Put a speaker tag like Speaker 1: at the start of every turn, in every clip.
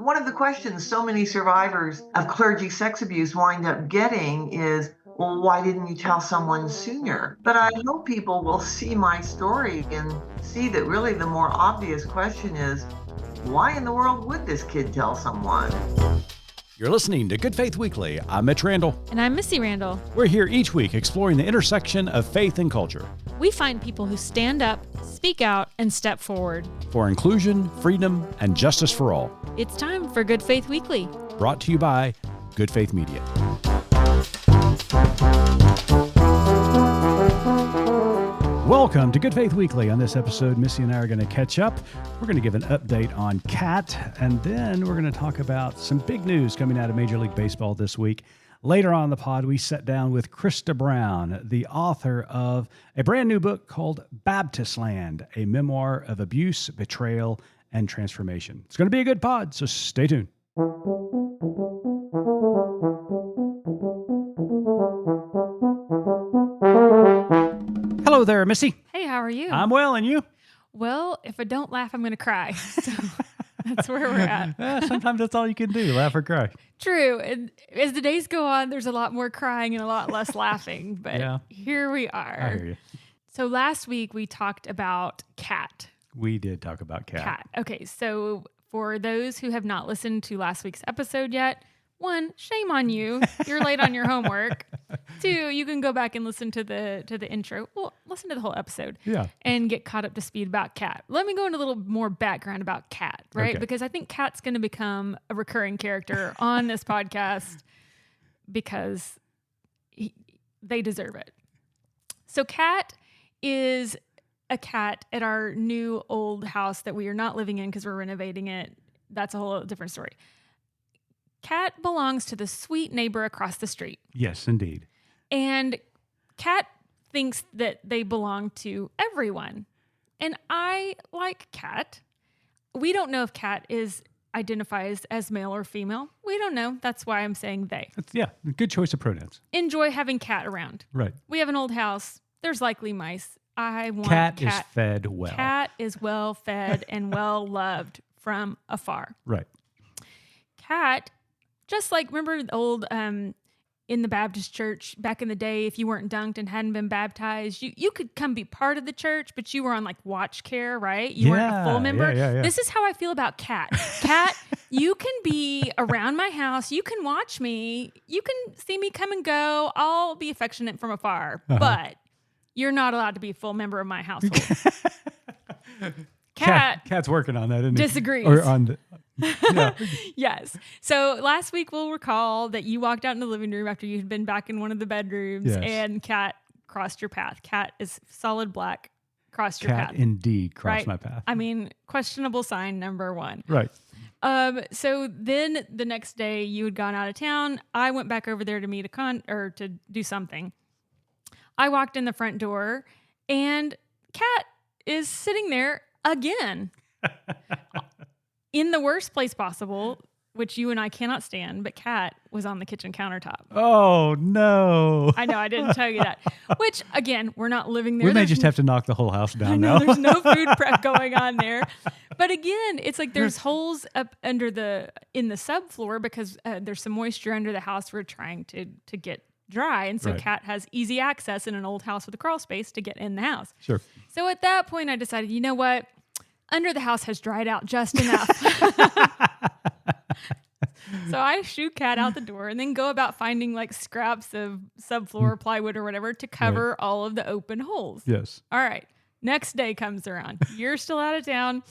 Speaker 1: one of the questions so many survivors of clergy sex abuse wind up getting is, well, why didn't you tell someone sooner? But I hope people will see my story and see that really the more obvious question is, why in the world would this kid tell someone?
Speaker 2: You're listening to Good Faith Weekly. I'm Mitch Randall.
Speaker 3: And I'm Missy Randall.
Speaker 2: We're here each week exploring the intersection of faith and culture.
Speaker 3: We find people who stand up, speak out, and step forward.
Speaker 2: For inclusion, freedom, and justice for all.
Speaker 3: It's time for Good Faith Weekly.
Speaker 2: Brought to you by Good Faith Media. Welcome to Good Faith Weekly. On this episode, Missy and I are going to catch up. We're going to give an update on Cat, and then we're going to talk about some big news coming out of Major League Baseball this week. Later on in the pod, we sat down with Christa Brown, the author of a brand new book called Baptistland, a memoir of abuse, betrayal, and transformation. It's going to be a good pod, so stay tuned. Hello there, Missy.
Speaker 3: Hey, how are you?
Speaker 2: I'm well, and you?
Speaker 3: Well, if I don't laugh, I'm going to cry. So that's where we're at.
Speaker 2: Sometimes that's all you can do, laugh or cry.
Speaker 3: True. And as the days go on, there's a lot more crying and a lot less laughing. But Here we are.
Speaker 2: I hear you.
Speaker 3: So last week we talked about Cat.
Speaker 2: We did talk about Cat.
Speaker 3: Okay, so for those who have not listened to last week's episode yet, 1, shame on you. You're late on your homework. 2, you can go back and listen to the intro. Well, listen to the whole episode.
Speaker 2: Yeah.
Speaker 3: And get caught up to speed about Cat. Let me go into a little more background about Cat, right?
Speaker 2: Okay.
Speaker 3: Because I think Cat's going to become a recurring character on this podcast because they deserve it. So Cat is a cat at our new old house that we are not living in because we're renovating it. That's a whole different story. Cat belongs to the sweet neighbor across the street.
Speaker 2: Yes, indeed.
Speaker 3: And Cat thinks that they belong to everyone. And I like Cat. We don't know if Cat identifies as male or female. We don't know. That's why I'm saying they.
Speaker 2: Good choice of pronouns.
Speaker 3: Enjoy having Cat around.
Speaker 2: Right.
Speaker 3: We have an old house. There's likely mice. I want
Speaker 2: Cat is fed well.
Speaker 3: Cat is well fed and well loved from afar.
Speaker 2: Right.
Speaker 3: Cat, just like, remember the old, in the Baptist church back in the day, if you weren't dunked and hadn't been baptized, you could come be part of the church, but you were on like Watchcare, right? You weren't a full member.
Speaker 2: Yeah.
Speaker 3: This is how I feel about Cat. Cat, you can be around my house. You can watch me. You can see me come and go. I'll be affectionate from afar, but you're not allowed to be a full member of my household.
Speaker 2: Cat's working on that, isn't
Speaker 3: disagrees.
Speaker 2: Or on the,
Speaker 3: Yes. So last week we'll recall that you walked out in the living room after you had been back in one of the bedrooms, and Cat crossed your path. Cat is solid black, crossed your path.
Speaker 2: Cat indeed crossed
Speaker 3: right?
Speaker 2: my path.
Speaker 3: I mean, questionable sign number 1.
Speaker 2: Right.
Speaker 3: So then the next day you had gone out of town. I went back over there to meet or to do something. I walked in the front door and Cat is sitting there again. In the worst place possible, which you and I cannot stand, but Cat was on the kitchen countertop.
Speaker 2: Oh, no.
Speaker 3: I know, I didn't tell you that. Which, again, we're not living there.
Speaker 2: We may just have to knock the whole house down now.
Speaker 3: There's no food prep going on there. But again, it's like there's holes up in the subfloor because there's some moisture under the house we're trying to get dry. And so Cat has easy access in an old house with a crawl space to get in the house.
Speaker 2: Sure.
Speaker 3: So at that point, I decided, you know what? Under the house has dried out just enough. So I shoo Cat out the door and then go about finding like scraps of subfloor plywood or whatever to cover all of the open holes.
Speaker 2: Yes.
Speaker 3: All right. Next day comes around. You're still out of town.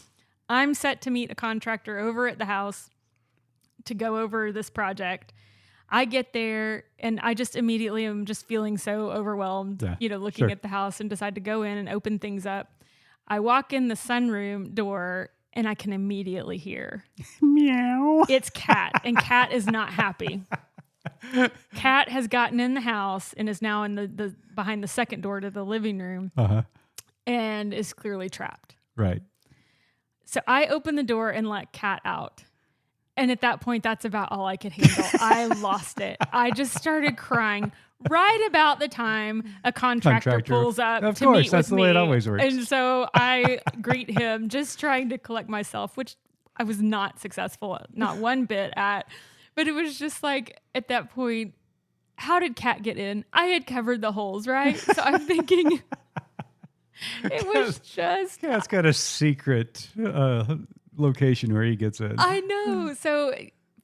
Speaker 3: I'm set to meet a contractor over at the house to go over this project. I get there and I just immediately am just feeling so overwhelmed, looking at the house and decide to go in and open things up. I walk in the sunroom door and I can immediately hear
Speaker 2: meow.
Speaker 3: It's Cat, and Cat is not happy. Cat has gotten in the house and is now in the behind the second door to the living room and is clearly trapped.
Speaker 2: Right.
Speaker 3: So I open the door and let Cat out. And at that point, that's about all I could handle. I lost it. I just started crying right about the time a contractor pulls up
Speaker 2: of
Speaker 3: to
Speaker 2: course,
Speaker 3: meet
Speaker 2: that's
Speaker 3: with
Speaker 2: the way
Speaker 3: me.
Speaker 2: it always works.
Speaker 3: And so I greet him, just trying to collect myself, which I was not successful, not one bit at. But it was just like, at that point, how did Kat get in? I had covered the holes, right? So I'm thinking it was just...
Speaker 2: Kat's got a secret location where he gets in.
Speaker 3: I know. So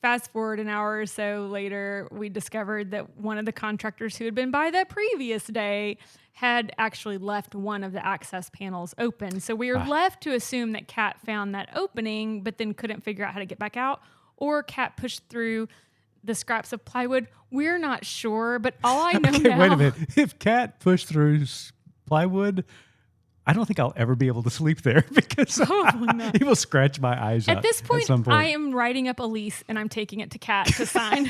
Speaker 3: fast forward an hour or so later, we discovered that one of the contractors who had been by the previous day had actually left one of the access panels open. So we were left to assume that Kat found that opening, but then couldn't figure out how to get back out, or Kat pushed through the scraps of plywood. We're not sure, but all I know now...
Speaker 2: Wait a minute. If Kat pushed through plywood, I don't think I'll ever be able to sleep there because he will scratch my eyes out.
Speaker 3: At this point,
Speaker 2: at some point,
Speaker 3: I am writing up a lease and I'm taking it to Kat to sign.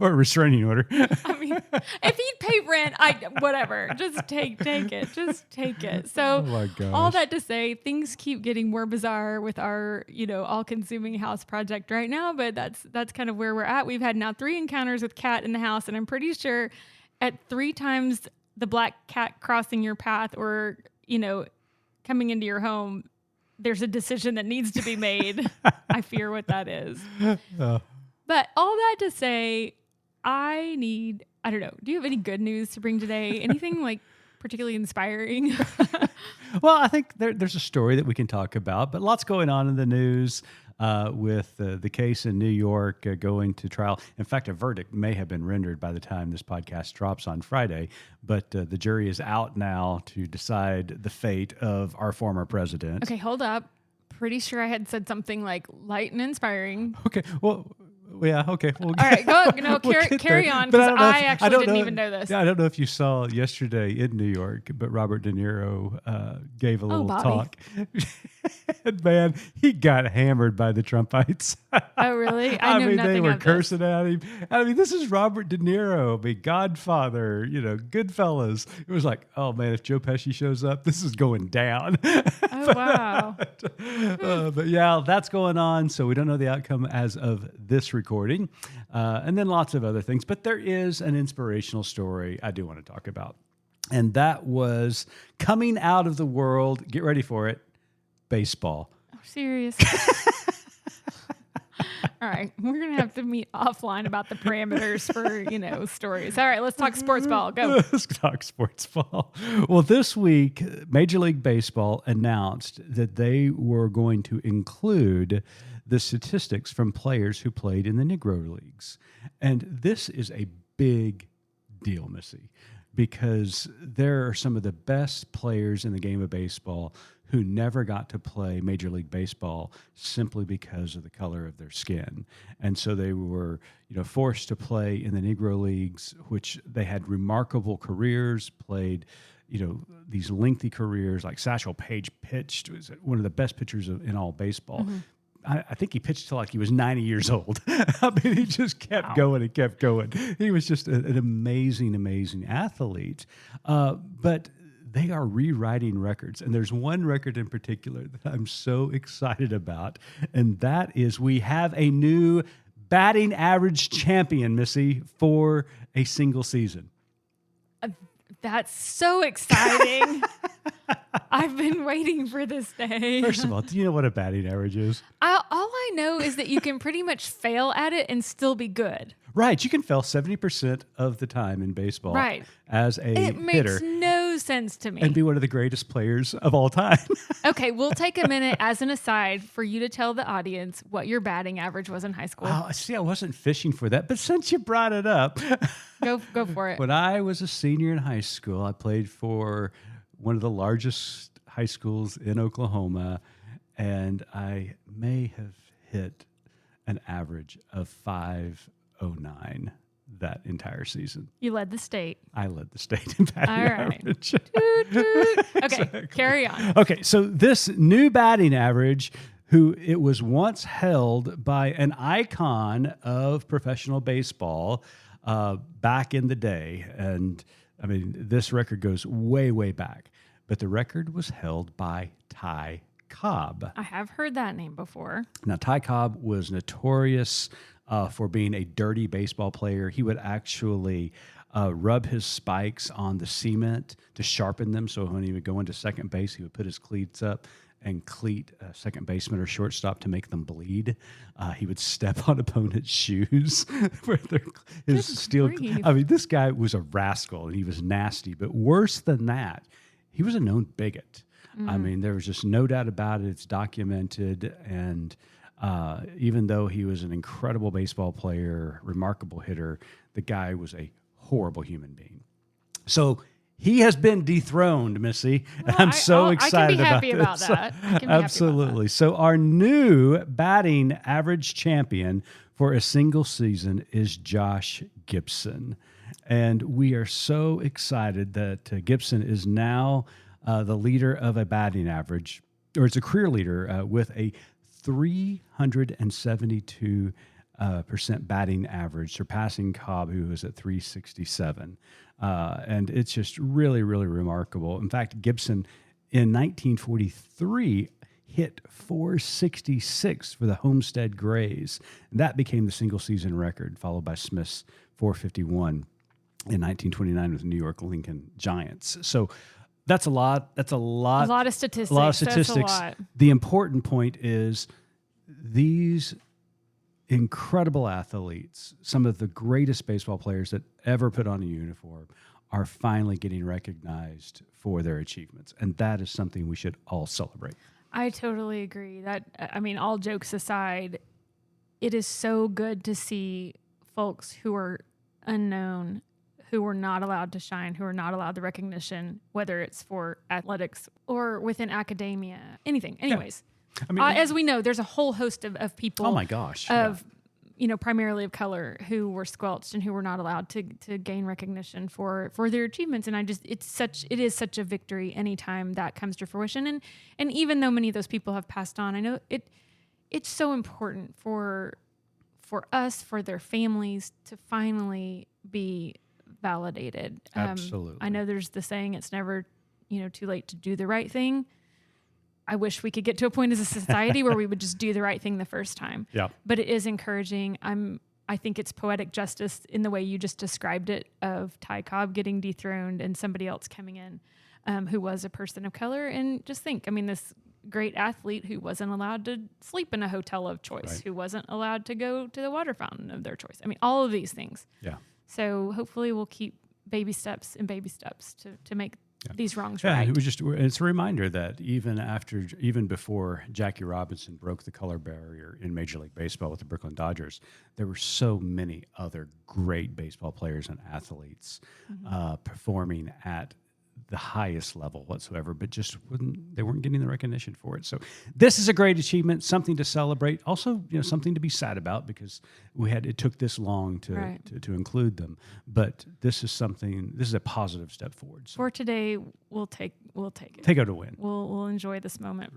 Speaker 2: Or a restraining order.
Speaker 3: I mean, if he'd pay rent, whatever. Just take it. Just take it. So,
Speaker 2: Oh my gosh.
Speaker 3: all that to say, things keep getting more bizarre with our, all-consuming house project right now. But that's kind of where we're at. We've had now 3 encounters with Kat in the house, and I'm pretty sure at 3 times the black cat crossing your path or coming into your home, there's a decision that needs to be made. I fear what that is. But all that to say, I don't know. Do you have any good news to bring today? Anything like particularly inspiring?
Speaker 2: Well, I think there's a story that we can talk about, but lots going on in the news with the case in New York going to trial. In fact, a verdict may have been rendered by the time this podcast drops on Friday, but the jury is out now to decide the fate of our former president.
Speaker 3: Okay, hold up. Pretty sure I had said something like light and inspiring.
Speaker 2: Okay, well... Yeah, okay.
Speaker 3: All right, go. No, carry on, because I actually didn't even know this.
Speaker 2: Yeah, I don't know if you saw yesterday in New York, but Robert De Niro gave a little talk. And man, he got hammered by the Trumpites.
Speaker 3: Oh, really?
Speaker 2: I
Speaker 3: knew
Speaker 2: mean,
Speaker 3: nothing
Speaker 2: they were
Speaker 3: of
Speaker 2: cursing at him. I mean, this is Robert De Niro, Godfather, Goodfellas. It was like, oh man, if Joe Pesci shows up, this is going down.
Speaker 3: Oh, wow.
Speaker 2: But yeah, that's going on. So we don't know the outcome as of this recording. And then lots of other things. But there is an inspirational story I do want to talk about. And that was coming out of the world, get ready for it, baseball.
Speaker 3: Oh, serious. All right, we're going to have to meet offline about the parameters for, stories. All right, let's talk sports ball. Go.
Speaker 2: Let's talk sports ball. Well, this week, Major League Baseball announced that they were going to include the statistics from players who played in the Negro Leagues. And this is a big deal, Missy, because there are some of the best players in the game of baseball who never got to play Major League Baseball simply because of the color of their skin. And so they were, forced to play in the Negro Leagues, which they had remarkable careers, played, these lengthy careers. Like Satchel Paige pitched, was one of the best pitchers in all baseball. Mm-hmm. I think he pitched till like he was 90 years old. I mean, he just kept going and kept going. He was just an amazing, amazing athlete. But they are rewriting records. And there's one record in particular that I'm so excited about. And that is we have a new batting average champion, Missy, for a single season.
Speaker 3: That's so exciting. I've been waiting for this day.
Speaker 2: First of all, do you know what a batting average is?
Speaker 3: All I know is that you can pretty much fail at it and still be good.
Speaker 2: Right. You can fail 70% of the time in baseball as a hitter.
Speaker 3: It makes no sense to me.
Speaker 2: And be one of the greatest players of all time.
Speaker 3: Okay, we'll take a minute as an aside for you to tell the audience what your batting average was in high school.
Speaker 2: Oh, see, I wasn't fishing for that, but since you brought it up.
Speaker 3: Go for it.
Speaker 2: When I was a senior in high school, I played for one of the largest high schools in Oklahoma, and I may have hit an average of 509 that entire season.
Speaker 3: You led the state.
Speaker 2: I led the state in batting average.
Speaker 3: Toot, toot. Okay,
Speaker 2: Exactly.
Speaker 3: Carry on.
Speaker 2: Okay, so this new batting average, who it was once held by an icon of professional baseball back in the day, and I mean, this record goes way, way back, but the record was held by Ty Cobb.
Speaker 3: I have heard that name before.
Speaker 2: Now, Ty Cobb was notorious for being a dirty baseball player. He would actually rub his spikes on the cement to sharpen them, so when he would go into second base, he would put his cleats up and cleat a second baseman or shortstop to make them bleed. He would step on opponents' shoes where his steel.
Speaker 3: grief.
Speaker 2: I mean, this guy was a rascal and he was nasty. But worse than that, he was a known bigot. I mean, there was just no doubt about it. It's documented. And even though he was an incredible baseball player, remarkable hitter, the guy was a horrible human being. So he has been dethroned, Missy.
Speaker 3: Well,
Speaker 2: I'm so excited
Speaker 3: I can be happy about
Speaker 2: this.
Speaker 3: that. I can be
Speaker 2: Absolutely.
Speaker 3: happy about that.
Speaker 2: So our new batting average champion for a single season is Josh Gibson. And we are so excited that Gibson is now the leader of a batting average, or it's a career leader with a 372% batting average, surpassing Cobb, who was at 367. And it's just really, really remarkable. In fact, Gibson in 1943 hit 466 for the Homestead Grays. And that became the single season record, followed by Smith's 451 in 1929 with the New York Lincoln Giants. So that's a lot. That's a lot.
Speaker 3: A lot of statistics.
Speaker 2: A lot of statistics.
Speaker 3: That's a lot.
Speaker 2: The important point is these incredible athletes, some of the greatest baseball players that ever put on a uniform, are finally getting recognized for their achievements. And that is something we should all celebrate.
Speaker 3: I totally agree. All jokes aside, it is so good to see folks who are unknown, who were not allowed to shine, who are not allowed the recognition, whether it's for athletics or within academia, anything. Anyways, as we know, there's a whole host of people.
Speaker 2: Oh my gosh.
Speaker 3: Primarily of color who were squelched and who were not allowed to gain recognition for their achievements. And it is such a victory anytime that comes to fruition. And even though many of those people have passed on, I know it's so important for us, for their families to finally be validated.
Speaker 2: Absolutely.
Speaker 3: I know there's the saying, it's never, too late to do the right thing. I wish we could get to a point as a society where we would just do the right thing the first time.
Speaker 2: Yeah.
Speaker 3: But it is encouraging. I think it's poetic justice in the way you just described it, of Ty Cobb getting dethroned and somebody else coming in who was a person of color. And just think, this great athlete who wasn't allowed to sleep in a hotel of choice,
Speaker 2: Right.
Speaker 3: who wasn't allowed to go to the water fountain of their choice. All of these things.
Speaker 2: Yeah.
Speaker 3: So hopefully we'll keep baby steps to make these wrongs
Speaker 2: Yeah,
Speaker 3: right.
Speaker 2: it's a reminder that even before Jackie Robinson broke the color barrier in Major League Baseball with the Brooklyn Dodgers, there were so many other great baseball players and athletes performing at the highest level whatsoever, but they weren't getting the recognition for it. So this is a great achievement, something to celebrate. Also, something to be sad about because it took this long to include them. But this is a positive step forward. So
Speaker 3: For today, we'll take it.
Speaker 2: take out a win.
Speaker 3: We'll enjoy this moment,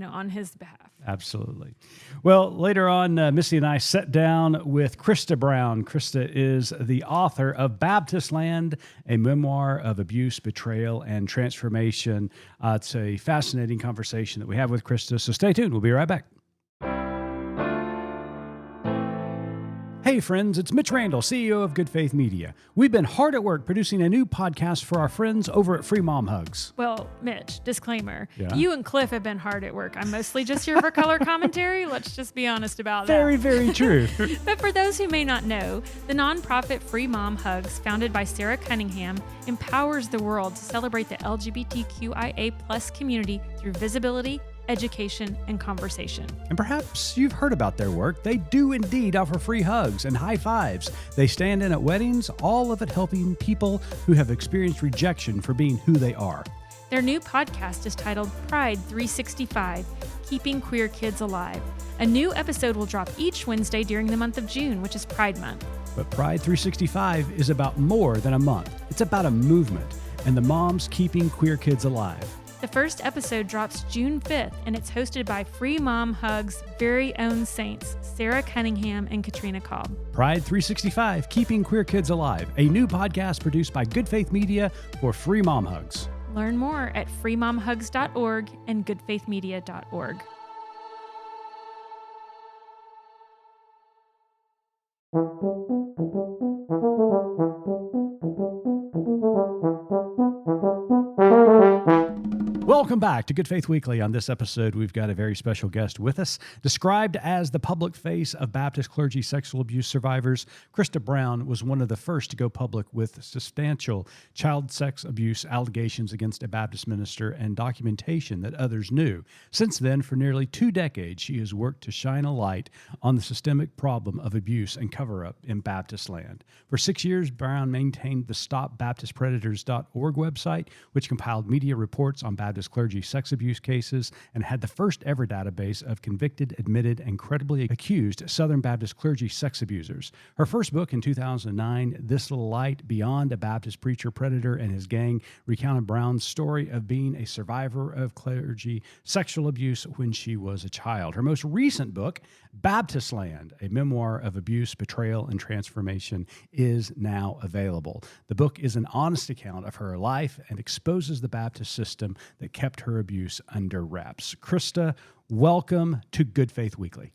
Speaker 3: on his behalf.
Speaker 2: Absolutely. Well, later on, Missy and I sat down with Christa Brown. Christa is the author of Baptistland, a memoir of abuse, betrayal, and transformation. It's a fascinating conversation that we have with Christa, so stay tuned. We'll be right back. Hey friends, it's Mitch Randall, CEO of Good Faith Media. We've been hard at work producing a new podcast for our friends over at Free Mom Hugs.
Speaker 3: Well, Mitch, disclaimer.
Speaker 2: Yeah?
Speaker 3: You and Cliff have been hard at work. I'm mostly just here for color commentary. Let's just be honest about
Speaker 2: Very,
Speaker 3: that.
Speaker 2: very true.
Speaker 3: But for those who may not know, the nonprofit Free Mom Hugs, founded by Sarah Cunningham, empowers the world to celebrate the LGBTQIA+ community through visibility, education, and conversation.
Speaker 2: And perhaps you've heard about their work. They do indeed offer free hugs and high fives. They stand in at weddings, all of it helping people who have experienced rejection for being who they are.
Speaker 3: Their new podcast is titled Pride 365, Keeping Queer Kids Alive. A new episode will drop each Wednesday during the month of June, which is Pride Month.
Speaker 2: But Pride 365 is about more than a month. It's about a movement and the moms keeping queer kids alive.
Speaker 3: The first episode drops June 5th, and it's hosted by Free Mom Hugs' very own saints, Sarah Cunningham and Katrina Cobb.
Speaker 2: Pride 365, Keeping Queer Kids Alive, a new podcast produced by Good Faith Media for Free Mom Hugs.
Speaker 3: Learn more at freemomhugs.org and goodfaithmedia.org.
Speaker 2: Welcome back to Good Faith Weekly. On this episode, we've got a very special guest with us. Described as the public face of Baptist clergy sexual abuse survivors, Christa Brown was one of the first to go public with substantial child sex abuse allegations against a Baptist minister and documentation that others knew. Since then, for nearly 2 decades, she has worked to shine a light on the systemic problem of abuse and cover-up in Baptistland. For 6 years, Brown maintained the StopBaptistPredators.org website, which compiled media reports on Baptist clergy sex abuse cases and had the first ever database of convicted, admitted, and credibly accused Southern Baptist clergy sex abusers. Her first book in 2009, This Little Light, Beyond a Baptist Preacher Predator and His Gang, recounted Brown's story of being a survivor of clergy sexual abuse when she was a child. Her most recent book, Baptistland, a memoir of abuse, betrayal, and transformation, is now available. The book is an honest account of her life and exposes the Baptist system that kept her abuse under wraps. Christa, welcome to Good Faith Weekly.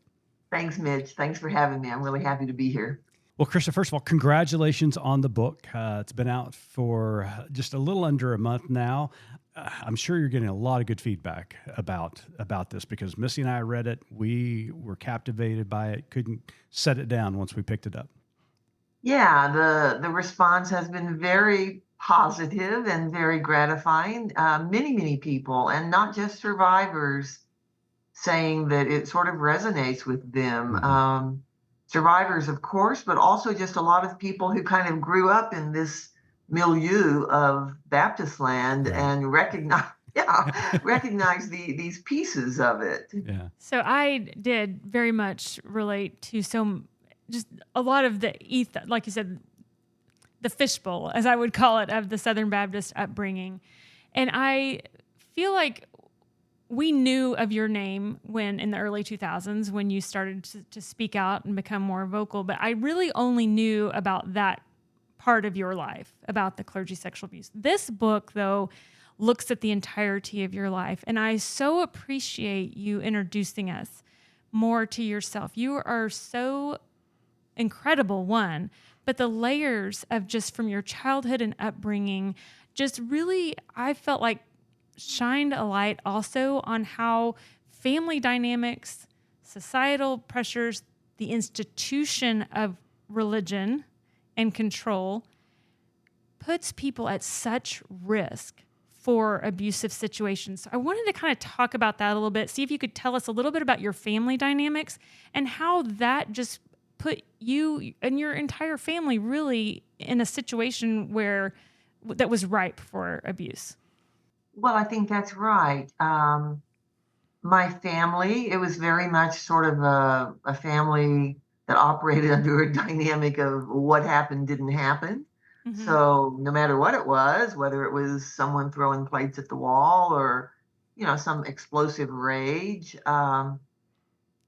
Speaker 1: Thanks, Mitch. Thanks for having me. I'm really happy to be here.
Speaker 2: Well, Christa, first of all, congratulations on the book. It's been out for just a little under a month now. I'm sure you're getting a lot of good feedback about this because Missy and I read it. We were captivated by it, couldn't set it down once we picked it up.
Speaker 1: Yeah, the response has been very positive and very gratifying. Many people, and not just survivors, saying that it sort of resonates with them.
Speaker 2: Mm-hmm.
Speaker 1: Survivors, of course, but also just a lot of people who kind of grew up in this milieu of Baptistland and recognize these pieces of it.
Speaker 2: Yeah.
Speaker 3: So I did very much relate to just a lot of the like you said, the fishbowl, as I would call it, of the Southern Baptist upbringing. And I feel like we knew of your name when in the early 2000s when you started to speak out and become more vocal, but I really only knew about that part of your life, about the clergy sexual abuse. This book, though, looks at the entirety of your life, and I so appreciate you introducing us more to yourself. You are so incredible, one, but the layers of just from your childhood and upbringing just really, I felt like, shined a light also on how family dynamics, societal pressures, the institution of religion and control puts people at such risk for abusive situations. So I wanted to kind of talk about that a little bit, see if you could tell us a little bit about your family dynamics and how that just put you and your entire family really in a situation that was ripe for abuse.
Speaker 1: Well, I think that's right. My family, it was very much sort of a family that operated under a dynamic of what happened didn't happen. Mm-hmm. So no matter what it was, whether it was someone throwing plates at the wall or, some explosive rage,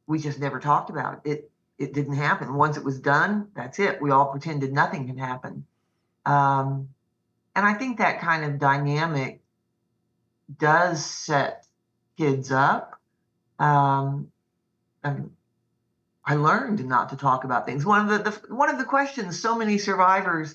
Speaker 1: we just never talked about it. It didn't happen. Once it was done, that's it. We all pretended nothing had happened. And I think that kind of dynamic does set kids up. And I learned not to talk about things. One of the questions so many survivors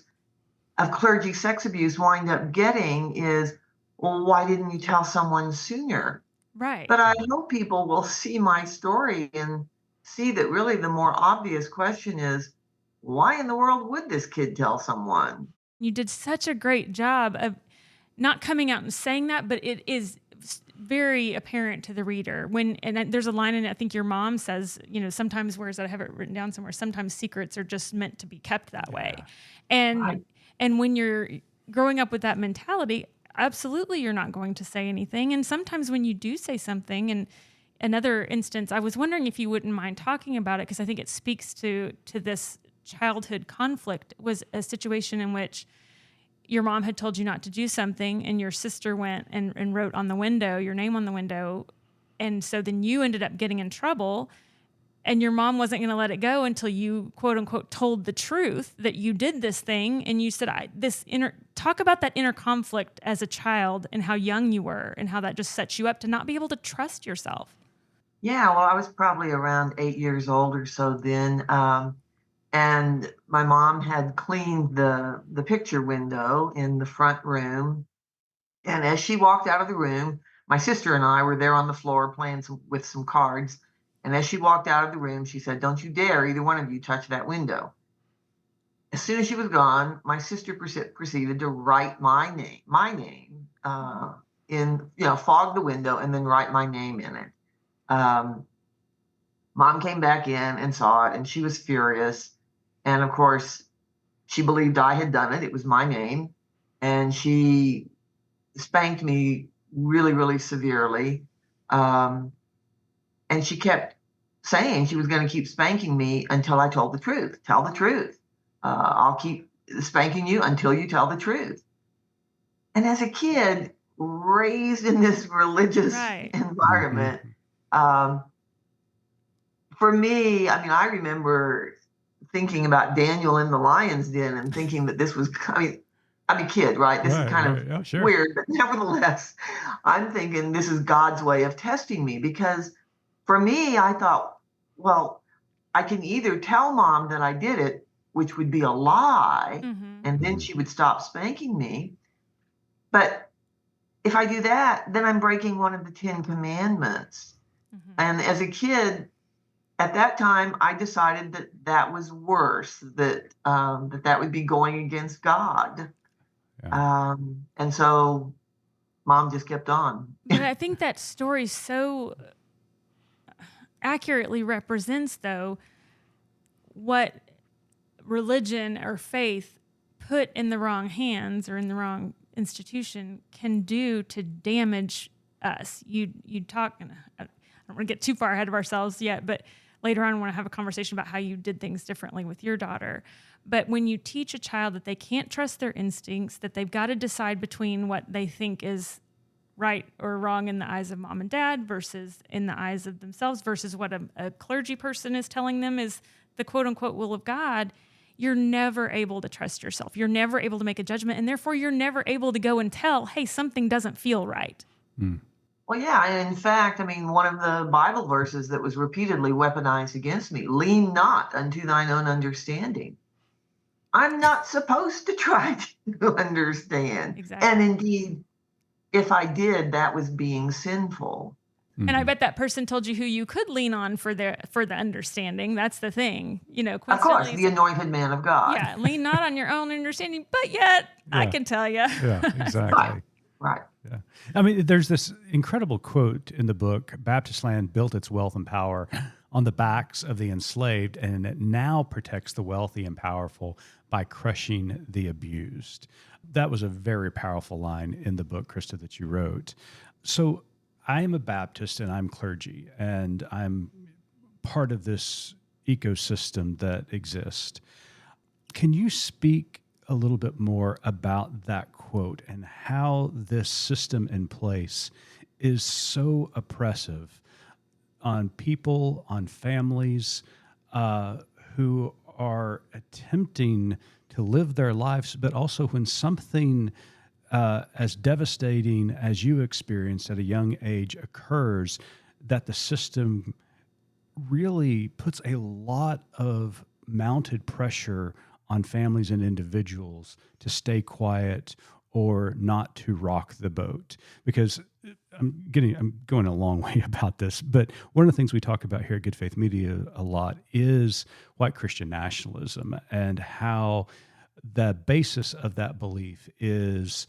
Speaker 1: of clergy sex abuse wind up getting is, well, why didn't you tell someone sooner?
Speaker 3: Right.
Speaker 1: But I hope people will see my story and see that really the more obvious question is, why in the world would this kid tell someone?
Speaker 3: You did such a great job of not coming out and saying that, but it is very apparent to the reader and there's a line in it, I think your mom says, sometimes, whereas I have it written down somewhere, sometimes secrets are just meant to be kept that way. And
Speaker 1: right.
Speaker 3: And when you're growing up with that mentality, absolutely you're not going to say anything. And sometimes when you do say something, and another instance, I was wondering if you wouldn't mind talking about it, because I think it speaks to this childhood conflict, was a situation in which your mom had told you not to do something and your sister went and wrote on the window, your name on the window. And so then you ended up getting in trouble and your mom wasn't going to let it go until you, quote unquote, told the truth that you did this thing. And you said, talk about that inner conflict as a child and how young you were and how that just sets you up to not be able to trust yourself.
Speaker 1: Yeah, well, I was probably around 8 years old or so then. And my mom had cleaned the picture window in the front room. And as she walked out of the room, my sister and I were there on the floor playing with some cards. And as she walked out of the room, she said, "Don't you dare, either one of you, touch that window." As soon as she was gone, my sister proceeded to write my name fog the window and then write my name in it. Mom came back in and saw it, and she was furious. And of course, she believed I had done it. It was my name. And she spanked me really, really severely. And she kept saying she was going to keep spanking me until I told the truth. Tell the truth. I'll keep spanking you until you tell the truth. And as a kid, raised in this religious environment, for me, I mean, I remember thinking about Daniel in the lion's den and thinking that this was, I'm a kid, right? This is kind of weird, but nevertheless, I'm thinking this is God's way of testing me, because for me, I thought, well, I can either tell Mom that I did it, which would be a lie, and then she would stop spanking me. But if I do that, then I'm breaking one of the 10 commandments. And as a kid, at that time, I decided that that was worse, that that would be going against God. Yeah. And so Mom just kept on.
Speaker 3: But I think that story so accurately represents, though, what religion or faith put in the wrong hands or in the wrong institution can do to damage us. You talk, and I don't want to get too far ahead of ourselves yet, but later on I want to have a conversation about how you did things differently with your daughter. But when you teach a child that they can't trust their instincts, that they've got to decide between what they think is right or wrong in the eyes of Mom and Dad versus in the eyes of themselves versus what a clergy person is telling them is the quote-unquote will of God, you're never able to trust yourself. You're never able to make a judgment, and therefore you're never able to go and tell, hey, something doesn't feel right.
Speaker 1: Well, yeah, and in fact, I mean, one of the Bible verses that was repeatedly weaponized against me, lean not unto thine own understanding. I'm not supposed to try to understand.
Speaker 3: Exactly.
Speaker 1: And indeed, if I did, that was being sinful.
Speaker 3: And I bet that person told you who you could lean on for the understanding. That's the thing,
Speaker 1: Of course, the anointed man of God.
Speaker 3: Yeah, lean not on your own understanding, but yet I can tell you.
Speaker 2: Yeah, exactly.
Speaker 1: Right.
Speaker 2: Yeah. I mean, there's this incredible quote in the book, Baptistland built its wealth and power on the backs of the enslaved, and it now protects the wealthy and powerful by crushing the abused. That was a very powerful line in the book, Christa, that you wrote. So I am a Baptist and I'm clergy, and I'm part of this ecosystem that exists. Can you speak a little bit more about that quote and how this system in place is so oppressive on people, on families who are attempting to live their lives, but also when something as devastating as you experienced at a young age occurs, that the system really puts a lot of mounted pressure on families and individuals to stay quiet or not to rock the boat. Because I'm going a long way about this, but one of the things we talk about here at Good Faith Media a lot is white Christian nationalism and how the basis of that belief is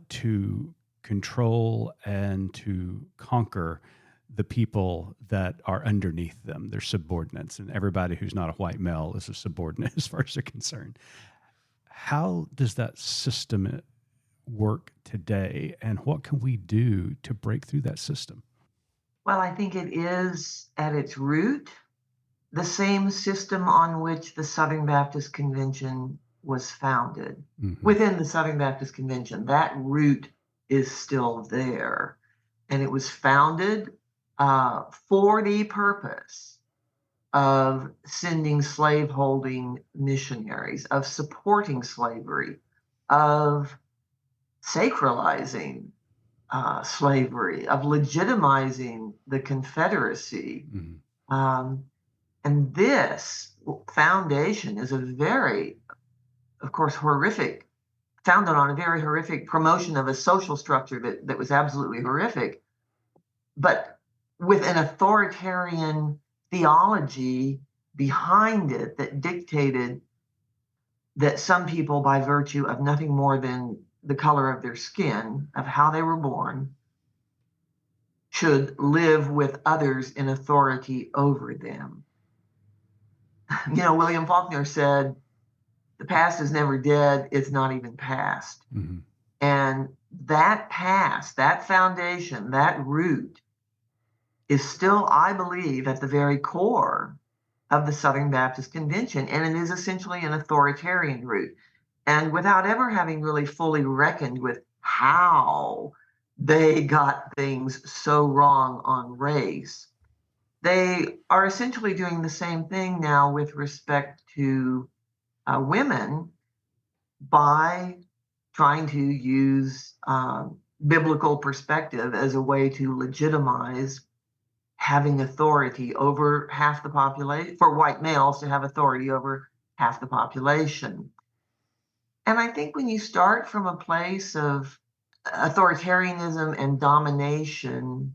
Speaker 2: to control and to conquer the people that are underneath them, their subordinates, and everybody who's not a white male is a subordinate as far as they're concerned. How does that system work today, and what can we do to break through that system?
Speaker 1: Well, I think it is at its root the same system on which the Southern Baptist Convention was founded. Within the Southern Baptist Convention, that root is still there. And it was founded for the purpose of sending slaveholding missionaries, of supporting slavery, of sacralizing slavery, of legitimizing the Confederacy. And this foundation is a very, of course, horrific founded on a very horrific promotion of a social structure that was absolutely horrific, but with an authoritarian theology behind it that dictated that some people, by virtue of nothing more than the color of their skin, of how they were born, should live with others in authority over them. William Faulkner said, the past is never dead, it's not even past.
Speaker 2: Mm-hmm.
Speaker 1: And that past, that foundation, that root is still, I believe, at the very core of the Southern Baptist Convention. And it is essentially an authoritarian root. And without ever having really fully reckoned with how they got things so wrong on race, they are essentially doing the same thing now with respect to women by trying to use biblical perspective as a way to legitimize having authority over half the population, for white males to have authority over half the population. And I think when you start from a place of authoritarianism and domination,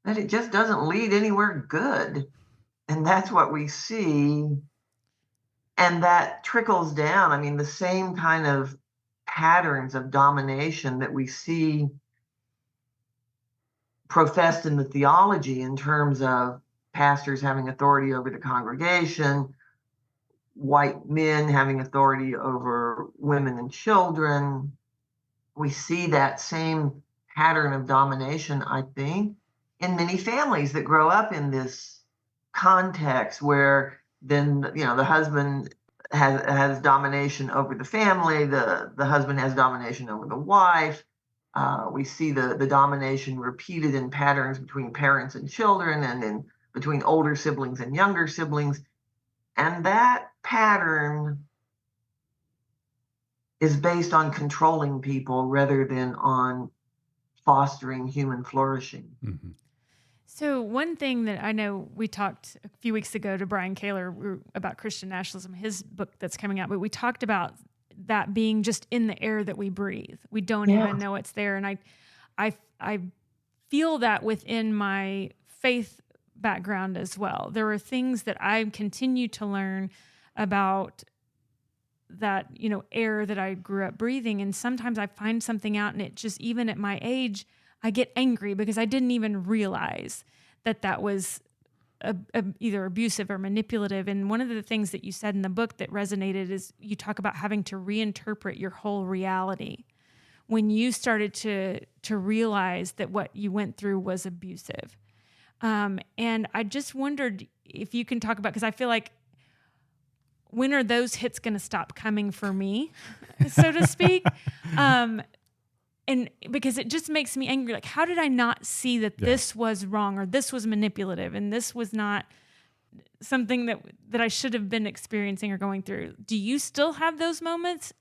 Speaker 1: that it just doesn't lead anywhere good. And that's what we see. And that trickles down. I mean, the same kind of patterns of domination that we see professed in the theology in terms of pastors having authority over the congregation, white men having authority over women and children. We see that same pattern of domination, I think, in many families that grow up in this context where then, the husband has domination over the family, the husband has domination over the wife. We see the domination repeated in patterns between parents and children, and then between older siblings and younger siblings. And that pattern is based on controlling people rather than on fostering human flourishing.
Speaker 2: Mm-hmm.
Speaker 3: So one thing that I know, we talked a few weeks ago to Brian Kaler about Christian nationalism, his book that's coming out, but we talked about that being just in the air that we breathe. We don't even know it's there. And I feel that within my faith background as well. There are things that I continue to learn about that, air that I grew up breathing. And sometimes I find something out and it just, even at my age, I get angry because I didn't even realize that was either abusive or manipulative. And one of the things that you said in the book that resonated is you talk about having to reinterpret your whole reality when you started to realize that what you went through was abusive. And I just wondered if you can talk about, because I feel like, when are those hits going to stop coming for me, so to speak? And because it just makes me angry. Like, how did I not see that this was wrong, or this was manipulative, and this was not something that I should have been experiencing or going through? Do you still have those moments?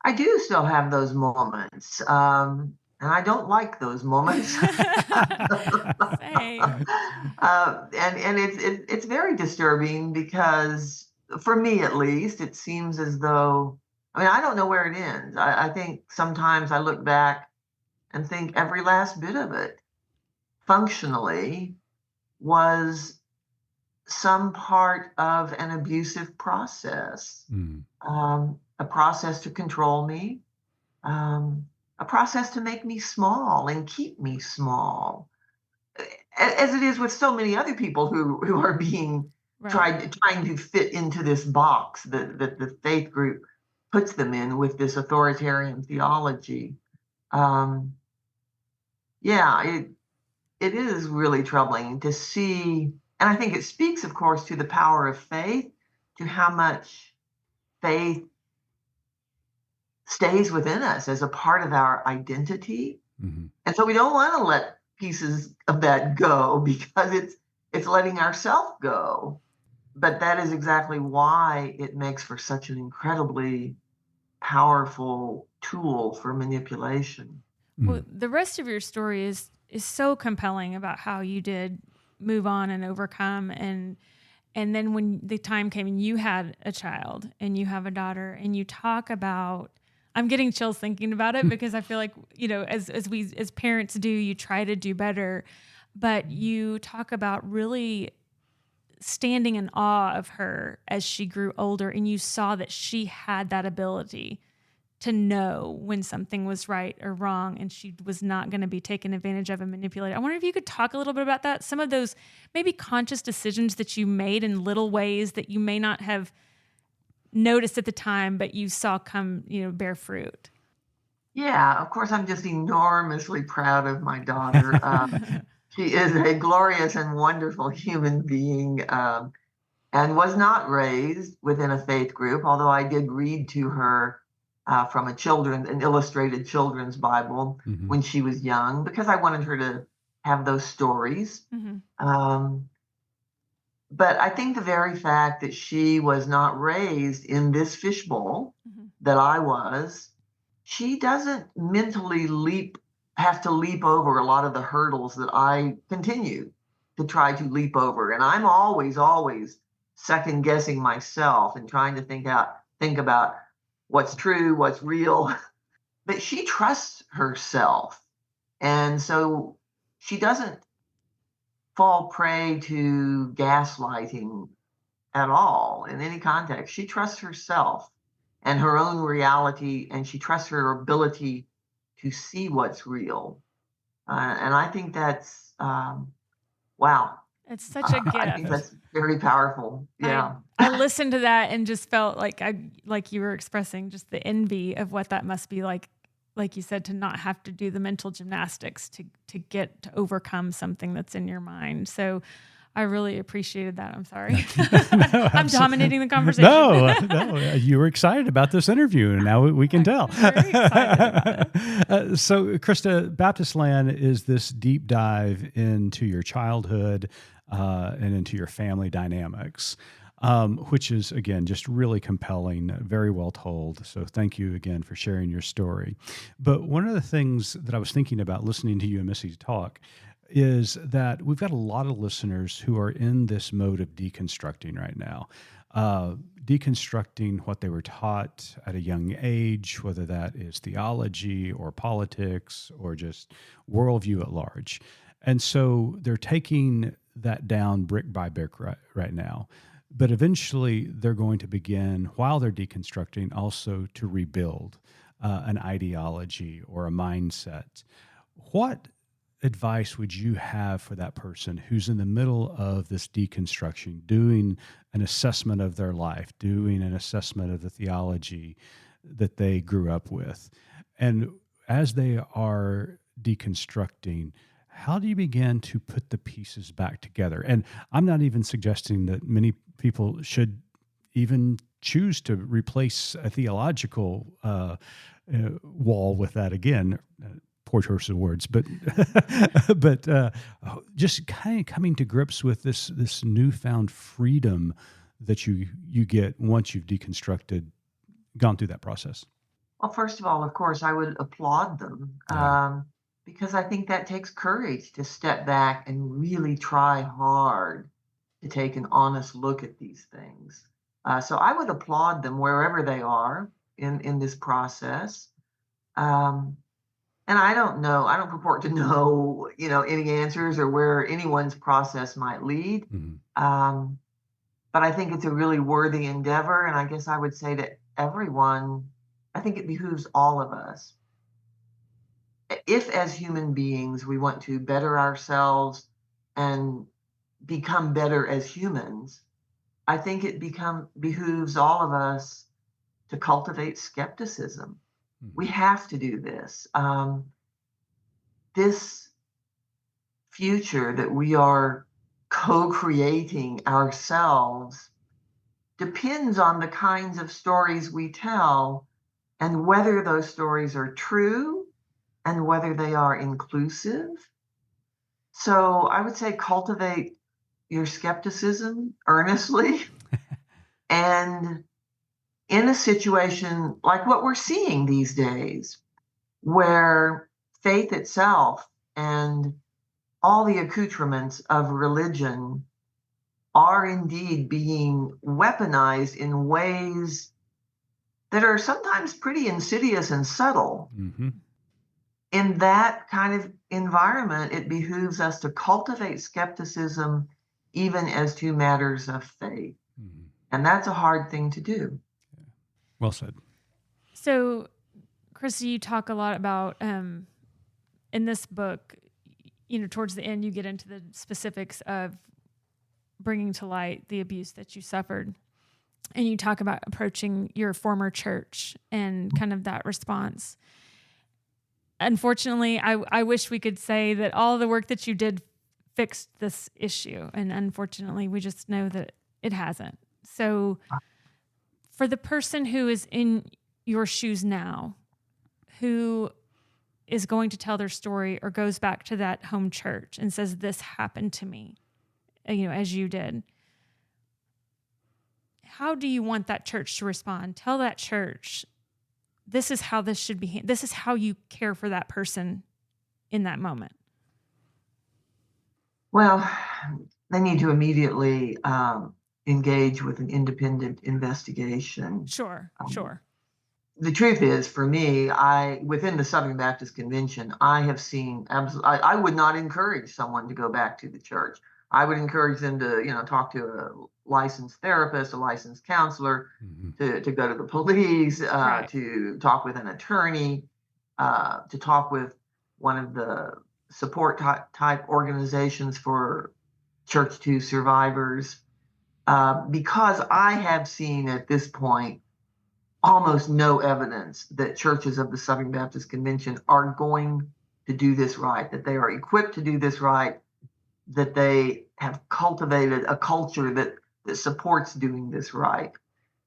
Speaker 1: I do still have those moments. And I don't like those moments.
Speaker 3: Same.
Speaker 1: And it's very disturbing because, for me at least, it seems as though, I don't know where it ends. I think sometimes I look back and think every last bit of it functionally was some part of an abusive process, a process to control me, a process to make me small and keep me small, as it is with so many other people who are being trying to fit into this box that the faith group puts them in with this authoritarian theology. It is really troubling to see, and I think it speaks, of course, to the power of faith, to how much faith stays within us as a part of our identity. Mm-hmm. And so we don't want to let pieces of that go because it's letting ourselves go. But that is exactly why it makes for such an incredibly powerful tool for manipulation.
Speaker 3: Well, the rest of your story is so compelling about how you did move on and overcome, and then when the time came and you had a child and you have a daughter, and you talk about I'm getting chills thinking about it because I feel like, as parents do, you try to do better, but you talk about really standing in awe of her as she grew older, and you saw that she had that ability to know when something was right or wrong, and she was not going to be taken advantage of and manipulated. I wonder if you could talk a little bit about that. Some of those maybe conscious decisions that you made in little ways that you may not have noticed at the time, but you saw come, bear fruit.
Speaker 1: Yeah, of course, I'm just enormously proud of my daughter. She is a glorious and wonderful human being, and was not raised within a faith group, although I did read to her from an illustrated children's Bible when she was young, because I wanted her to have those stories. But I think the very fact that she was not raised in this fishbowl that I was, she doesn't mentally have to leap over a lot of the hurdles that I continue to try to leap over. And I'm always second guessing myself and trying to think about what's true, what's real. But she trusts herself. And so she doesn't fall prey to gaslighting at all in any context. She trusts herself and her own reality, and she trusts her ability to see what's real. And I think that's, wow.
Speaker 3: It's such a gift.
Speaker 1: I think that's very powerful. Yeah.
Speaker 3: I listened to that and just felt like you were expressing just the envy of what that must be like you said, to not have to do the mental gymnastics to get to overcome something that's in your mind. So I really appreciated that. I'm sorry.
Speaker 2: No,
Speaker 3: I'm dominating the conversation.
Speaker 2: No, you were excited about this interview, and now we can tell.
Speaker 3: I'm very excited about it.
Speaker 2: So, Christa, Baptistland is this deep dive into your childhood and into your family dynamics, which is, again, just really compelling, very well told. So thank you again for sharing your story. But one of the things that I was thinking about listening to you and Missy talk is that we've got a lot of listeners who are in this mode of deconstructing right now, deconstructing what they were taught at a young age, whether that is theology or politics or just worldview at large. And so they're taking that down brick by brick right now. But eventually they're going to begin, while they're deconstructing, also to rebuild an ideology or a mindset. What advice would you have for that person who's in the middle of this deconstruction, doing an assessment of their life, doing an assessment of the theology that they grew up with? And as they are deconstructing, how do you begin to put the pieces back together? And I'm not even suggesting that many people should even choose to replace a theological wall with that again. Poor choice of words, but just kind of coming to grips with this newfound freedom that you get once you've gone through that process.
Speaker 1: Well, first of all, of course, I would applaud them because I think that takes courage to step back and really try hard to take an honest look at these things. So I would applaud them wherever they are in this process. And I don't purport to know, any answers or where anyone's process might lead. But I think it's a really worthy endeavor. And I guess I would say to everyone, I think it behooves all of us. If as human beings, we want to better ourselves and become better as humans, I think it behooves all of us to cultivate skepticism. We have to do this. This future that we are co-creating ourselves depends on the kinds of stories we tell and whether those stories are true and whether they are inclusive. So I would say cultivate your skepticism earnestly. And in a situation like what we're seeing these days, where faith itself and all the accoutrements of religion are indeed being weaponized in ways that are sometimes pretty insidious and subtle.
Speaker 2: Mm-hmm.
Speaker 1: In that kind of environment, it behooves us to cultivate skepticism even as to matters of faith.
Speaker 2: Mm-hmm.
Speaker 1: And that's a hard thing to do.
Speaker 2: Well said.
Speaker 3: So, Christa, you talk a lot about in this book, towards the end, you get into the specifics of bringing to light the abuse that you suffered. And you talk about approaching your former church and kind of that response. Unfortunately, I wish we could say that all the work that you did fixed this issue. And unfortunately, we just know that it hasn't. So for the person who is in your shoes now, who is going to tell their story or goes back to that home church and says, this happened to me, as you did, how do you want that church to respond? Tell that church, this is how this should be. This is how you care for that person in that moment.
Speaker 1: Well, they need to immediately engage with an independent investigation.
Speaker 3: Sure.
Speaker 1: The truth is, for me, within the Southern Baptist Convention, I have seen I would not encourage someone to go back to the church. I would encourage them to, talk to a licensed therapist, a licensed counselor,
Speaker 2: Mm-hmm.
Speaker 1: to go to the police,
Speaker 3: Right.
Speaker 1: to talk with an attorney, to talk with one of the support type organizations for Church 2 survivors, because I have seen at this point almost no evidence that churches of the Southern Baptist Convention are going to do this right, that they are equipped to do this right, that they have cultivated a culture that supports doing this right.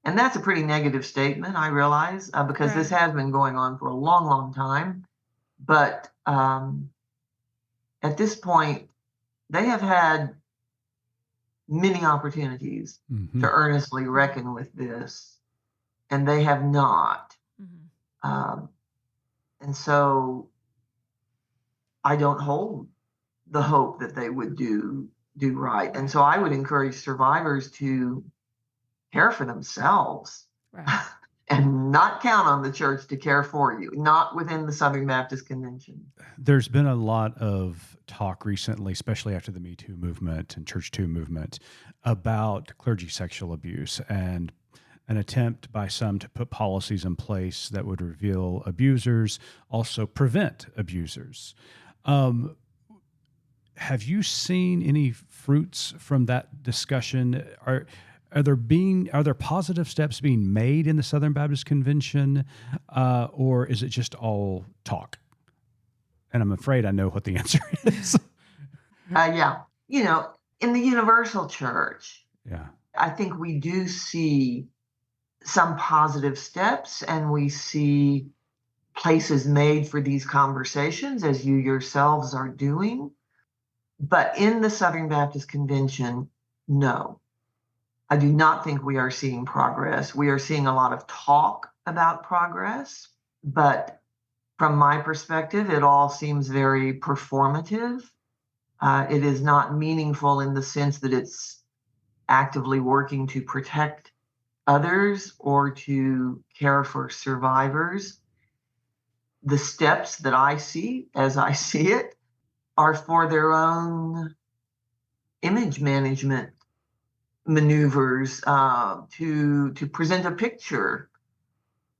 Speaker 1: And that's a pretty negative statement, I realize, because this has been going on for a long, long time. But at this point, they have had many opportunities
Speaker 2: Mm-hmm.
Speaker 1: to earnestly reckon with this, and they have not.
Speaker 3: Mm-hmm.
Speaker 1: And so I don't hold the hope that they would do right. And so I would encourage survivors to care for themselves.
Speaker 3: Right.
Speaker 1: And not count on the church to care for you, not within the Southern Baptist Convention.
Speaker 2: There's been a lot of talk recently, especially after the Me Too movement and Church 2 movement, about clergy sexual abuse and an attempt by some to put policies in place that would reveal abusers, also prevent abusers. Have you seen any fruits from that discussion? Are there positive steps being made in the Southern Baptist Convention, or is it just all talk? And I'm afraid I know what the answer is.
Speaker 1: Yeah. In the universal church,
Speaker 2: Yeah.
Speaker 1: I think we do see some positive steps, and we see places made for these conversations, as you yourselves are doing. But in the Southern Baptist Convention, no. I do not think we are seeing progress. We are seeing a lot of talk about progress, but from my perspective, it all seems very performative. It is not meaningful in the sense that it's actively working to protect others or to care for survivors. The steps that I see, as I see it, are for their own image management maneuvers, to present a picture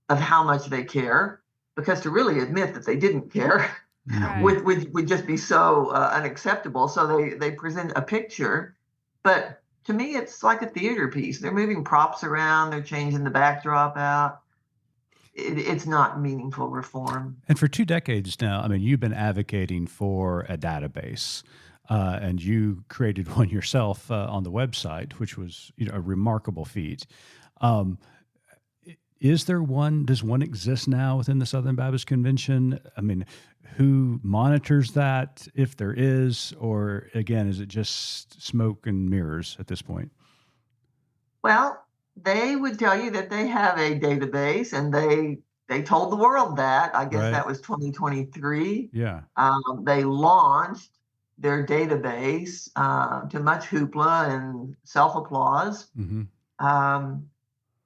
Speaker 1: of how much they care, because to really admit that they didn't care
Speaker 3: Right.
Speaker 1: would just be so unacceptable. So they present a picture, but to me, it's like a theater piece. They're moving props around, they're changing the backdrop out. It's not meaningful reform.
Speaker 2: And for 2 decades now, I mean, you've been advocating for a database, and you created one yourself on the website, which was a remarkable feat. Is there one? Does one exist now within the Southern Baptist Convention? I mean, who monitors that, if there is, or again, is it just smoke and mirrors at this point?
Speaker 1: Well, they would tell you that they have a database, and they told the world that. I guess
Speaker 2: Right.
Speaker 1: that was 2023.
Speaker 2: Yeah.
Speaker 1: They launched their database to much hoopla and self-applause.
Speaker 2: Mm-hmm.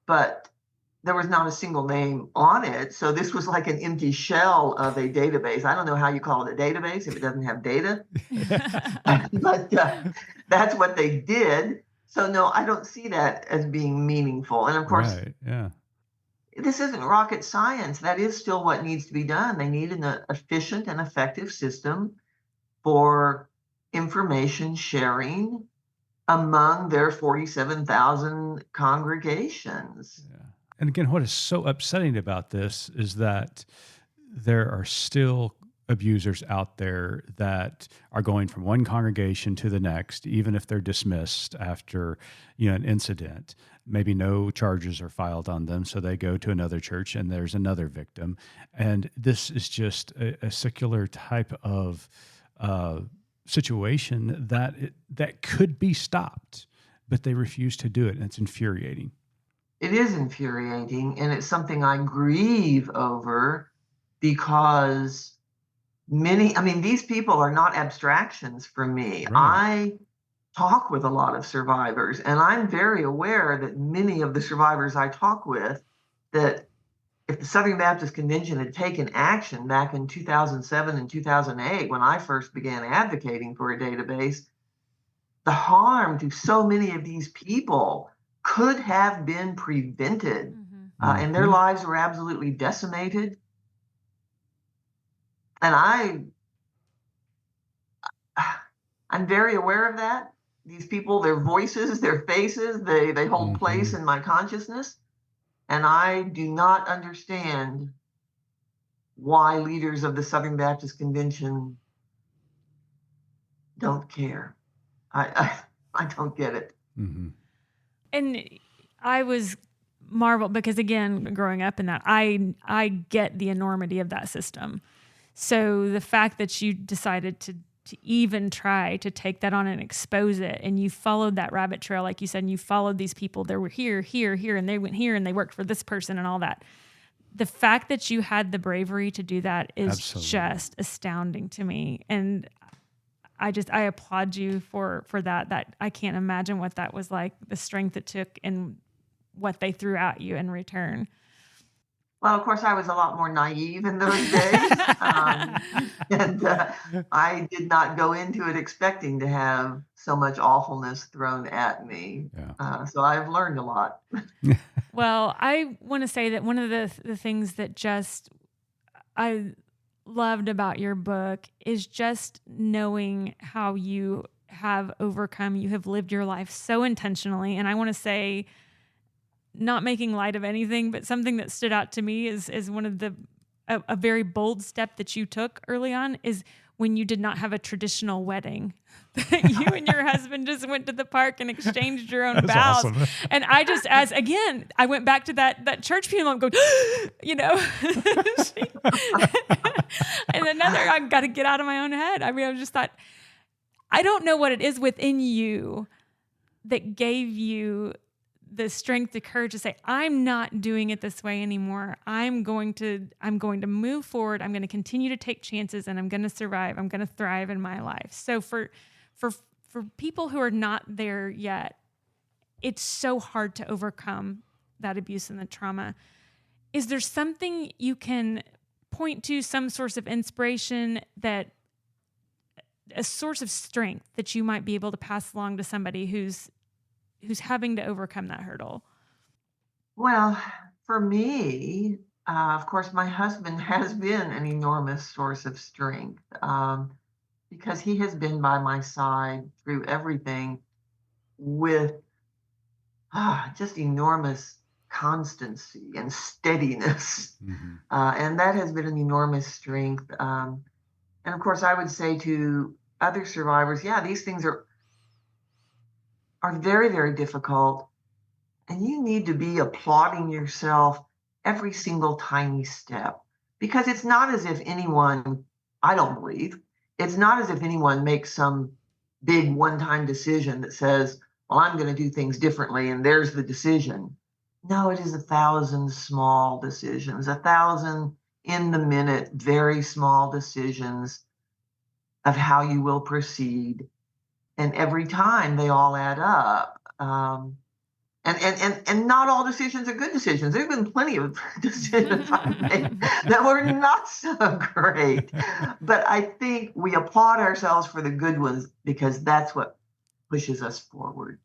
Speaker 1: But there was not a single name on it. So this was like an empty shell of a database. I don't know how you call it a database if it doesn't have data, but that's what they did. So no, I don't see that as being meaningful. And of course,
Speaker 2: Right. Yeah.
Speaker 1: this isn't rocket science. That is still what needs to be done. They need an efficient and effective system for information sharing among their 47,000 congregations.
Speaker 2: Yeah. And again, what is so upsetting about this is that there are still abusers out there that are going from one congregation to the next, even if they're dismissed after, an incident. Maybe no charges are filed on them, so they go to another church and there's another victim. And this is just a secular type of situation that could be stopped, but they refuse to do it, and it's infuriating.
Speaker 1: It is infuriating, and it's something I grieve over because these people are not abstractions for me.
Speaker 2: Right.
Speaker 1: I talk with a lot of survivors, and I'm very aware that many of the survivors I talk with, that if the Southern Baptist Convention had taken action back in 2007 and 2008, when I first began advocating for a database, the harm to so many of these people could have been prevented, and their lives were absolutely decimated. And I'm very aware of that. These people, their voices, their faces, they hold place in my consciousness. And I do not understand why leaders of the Southern Baptist Convention don't care. I don't get it.
Speaker 2: Mm-hmm.
Speaker 3: And I was marveled because, again, growing up in that, I get the enormity of that system. So the fact that you decided to even try to take that on and expose it, and you followed that rabbit trail, like you said, and you followed these people. They were here, and they went here, and they worked for this person and all that. The fact that you had the bravery to do that is
Speaker 2: Absolutely.
Speaker 3: Just astounding to me. And I applaud you for that. That I can't imagine what that was like, the strength it took and what they threw at you in return.
Speaker 1: Well, of course, I was a lot more naive in those days. And I did not go into it expecting to have so much awfulness thrown at me.
Speaker 2: Yeah.
Speaker 1: So I've learned a lot.
Speaker 3: Well, I want to say that one of the things that just I loved about your book is just knowing how you have overcome, you have lived your life so intentionally. And I want to say, not making light of anything, but something that stood out to me is one of a very bold step that you took early on is when you did not have a traditional wedding. You and your husband just went to the park and exchanged your own vows.
Speaker 2: Awesome.
Speaker 3: And I just, I went back to that church funeral and going, and another, I got to get out of my own head. I just thought, I don't know what it is within you that gave you the strength, the courage to say, I'm not doing it this way anymore. I'm going to move forward. I'm going to continue to take chances, and I'm going to survive. I'm going to thrive in my life. So for people who are not there yet, it's so hard to overcome that abuse and the trauma. Is there something you can point to, some source of inspiration, that a source of strength that you might be able to pass along to somebody who's having to overcome that hurdle?
Speaker 1: Well, for me, of course, my husband has been an enormous source of strength because he has been by my side through everything with just enormous constancy and steadiness. And that has been an enormous strength. And of course, I would say to other survivors, these things are very, very difficult. And you need to be applauding yourself every single tiny step, because it's not as if anyone, I don't believe, it's not as if anyone makes some big one-time decision that says, well, I'm going to do things differently, and there's the decision. No, it is 1,000 small decisions, 1,000 in the minute, very small decisions of how you will proceed. And every time they all add up. And And not all decisions are good decisions. There have been plenty of decisions I made that were not so great. But I think we applaud ourselves for the good ones because that's what pushes us forward.